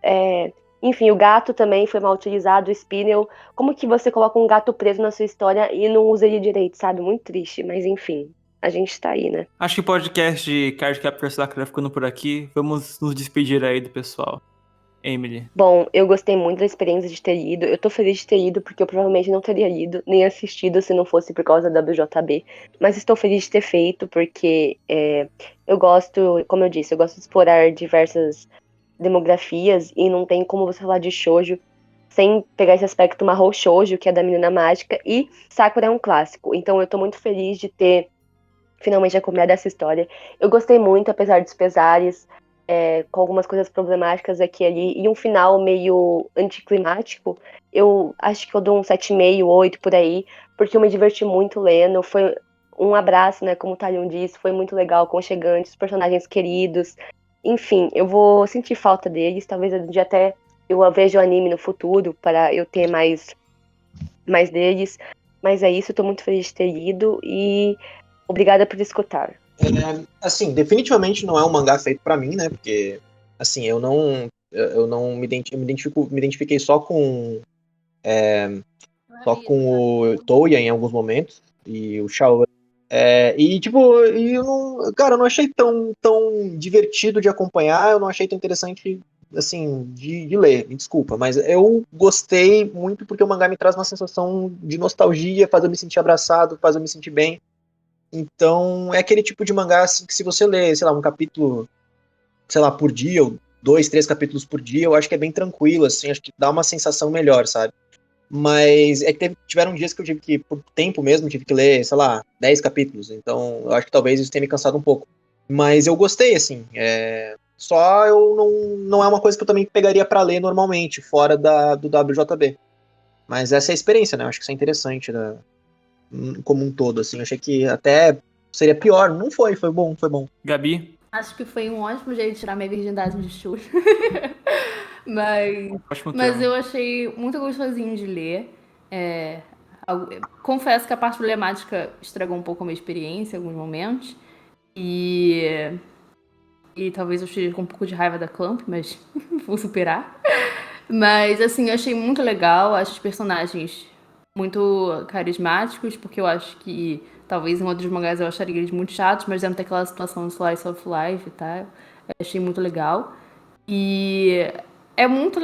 enfim, o gato também foi mal utilizado, o Spinel. Como que você coloca um gato preso na sua história e não usa ele direito, sabe? Muito triste, mas enfim, a gente tá aí, né? Acho que o podcast de Card Captor Sakura ficando por aqui. Vamos nos despedir aí do pessoal. Emily. Bom, eu gostei muito da experiência de ter ido. Eu tô feliz de ter ido, porque eu provavelmente não teria ido, nem assistido se não fosse por causa da WJB. Mas estou feliz de ter feito, porque eu gosto, como eu disse, eu gosto de explorar diversas demografias e não tem como você falar de shoujo sem pegar esse aspecto marrom shoujo, que é da menina mágica, e Sakura é um clássico. Então eu tô muito feliz de ter finalmente acompanhado essa história. Eu gostei muito, apesar dos pesares, com algumas coisas problemáticas aqui e ali, e um final meio anticlimático. Eu acho que eu dou um 7,5, 8 por aí, porque eu me diverti muito lendo. Foi um abraço, né, como o Talion disse, foi muito legal, aconchegante, os personagens queridos. Enfim, eu vou sentir falta deles, talvez um dia até eu veja o anime no futuro, para eu ter mais deles. Mas é isso, eu tô muito feliz de ter lido, e obrigada por escutar. Assim, definitivamente não é um mangá feito pra mim, né? Porque, assim, eu não me identifiquei só com o Toya em alguns momentos e o Shaoran. E tipo, eu não, cara, eu não achei tão divertido de acompanhar, eu não achei tão interessante, assim, de ler, me desculpa, mas eu gostei muito porque o mangá me traz uma sensação de nostalgia, faz eu me sentir abraçado, faz eu me sentir bem. Então, é aquele tipo de mangá assim, que se você ler, sei lá, um capítulo, sei lá, por dia, ou 2, 3 capítulos por dia, eu acho que é bem tranquilo, assim, acho que dá uma sensação melhor, sabe? Mas é que tiveram dias que eu tive que, por tempo mesmo, tive que ler, sei lá, 10 capítulos. Então, eu acho que talvez isso tenha me cansado um pouco. Mas eu gostei, assim. Só eu não é uma coisa que eu também pegaria pra ler normalmente, fora do WJB. Mas essa é a experiência, né? Eu acho que isso é interessante, como um todo, assim. Eu achei que até seria pior. Não foi bom, foi bom. Gabi, Acho que foi um ótimo jeito de tirar minha virgindade de Xuxa. Mas ótimo Mas termo. eu achei muito gostosinho de ler. Confesso que a parte problemática estragou um pouco a minha experiência em alguns momentos. E talvez eu esteja com um pouco de raiva da Clamp, mas vou superar. Mas, assim, eu achei muito legal. Acho os personagens muito carismáticos, porque eu acho que talvez em outros mangás eu acharia eles muito chatos, mas dentro daquela situação de Slice of Life, tá? Eu achei muito legal. E é muito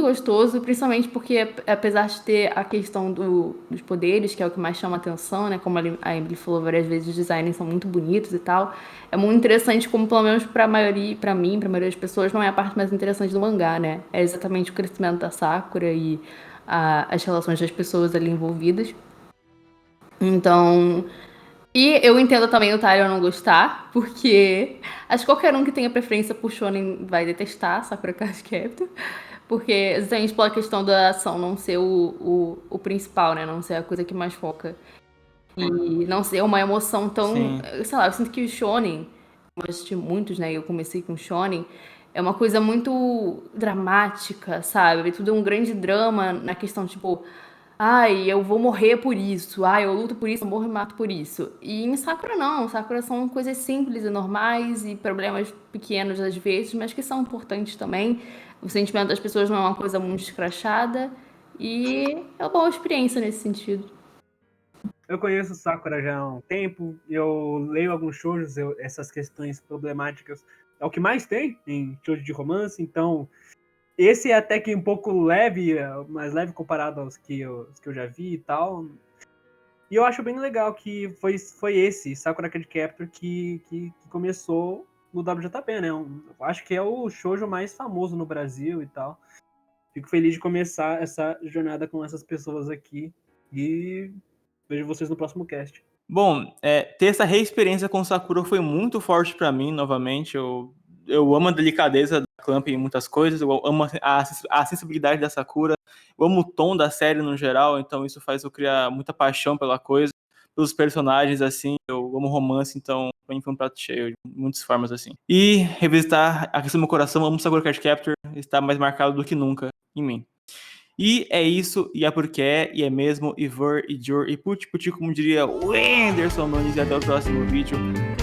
gostoso, principalmente porque, apesar de ter a questão dos poderes, que é o que mais chama atenção, né? Como a Emily falou várias vezes, os designs são muito bonitos e tal. É muito interessante, como pelo menos pra maioria, pra mim, pra maioria das pessoas, não é a parte mais interessante do mangá, né? É exatamente o crescimento da Sakura e as relações das pessoas ali envolvidas. Então, e eu entendo também o Tyler não gostar, porque acho que qualquer um que tenha preferência por Shonen vai detestar Sakura Card Captor, porque exatamente pela questão da ação não ser o principal, né? Não ser a coisa que mais foca. E não ser uma emoção tão... Sim. Sei lá, eu sinto que o Shonen, eu assisti muitos, né? Eu comecei com Shonen, é uma coisa muito dramática, sabe? Tudo é um grande drama na questão, tipo... Ai, eu vou morrer por isso. Ai, eu luto por isso, eu morro e mato por isso. E em Sakura não. Sakura são coisas simples e normais e problemas pequenos às vezes, mas que são importantes também. O sentimento das pessoas não é uma coisa muito escrachada. E é uma boa experiência nesse sentido. Eu conheço o Sakura já há um tempo, eu leio alguns shoujos, essas questões problemáticas é o que mais tem em shoujo de romance, então esse é até que um pouco leve, mais leve comparado aos que eu já vi e tal. E eu acho bem legal que foi esse, Sakura Card Captor, que começou no WJP, né? Eu acho que é o shoujo mais famoso no Brasil e tal. Fico feliz de começar essa jornada com essas pessoas aqui. E vejo vocês no próximo cast. Bom, ter essa reexperiência com Sakura foi muito forte pra mim, novamente. Eu amo a delicadeza da Clamp em muitas coisas, eu amo a sensibilidade da Sakura, eu amo o tom da série no geral, então isso faz eu criar muita paixão pela coisa, pelos personagens, assim, eu amo romance, então pra mim foi um prato cheio, de muitas formas, assim. E revisitar a questão do meu coração, amo Sakura Card Captor, está mais marcado do que nunca em mim. E é isso, e é porque é, e é mesmo, e ver, e jur, e puti puti, como diria o Anderson Nunes, e até o próximo vídeo,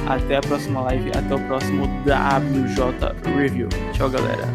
até a próxima live, até o próximo WJ Review. Tchau, galera.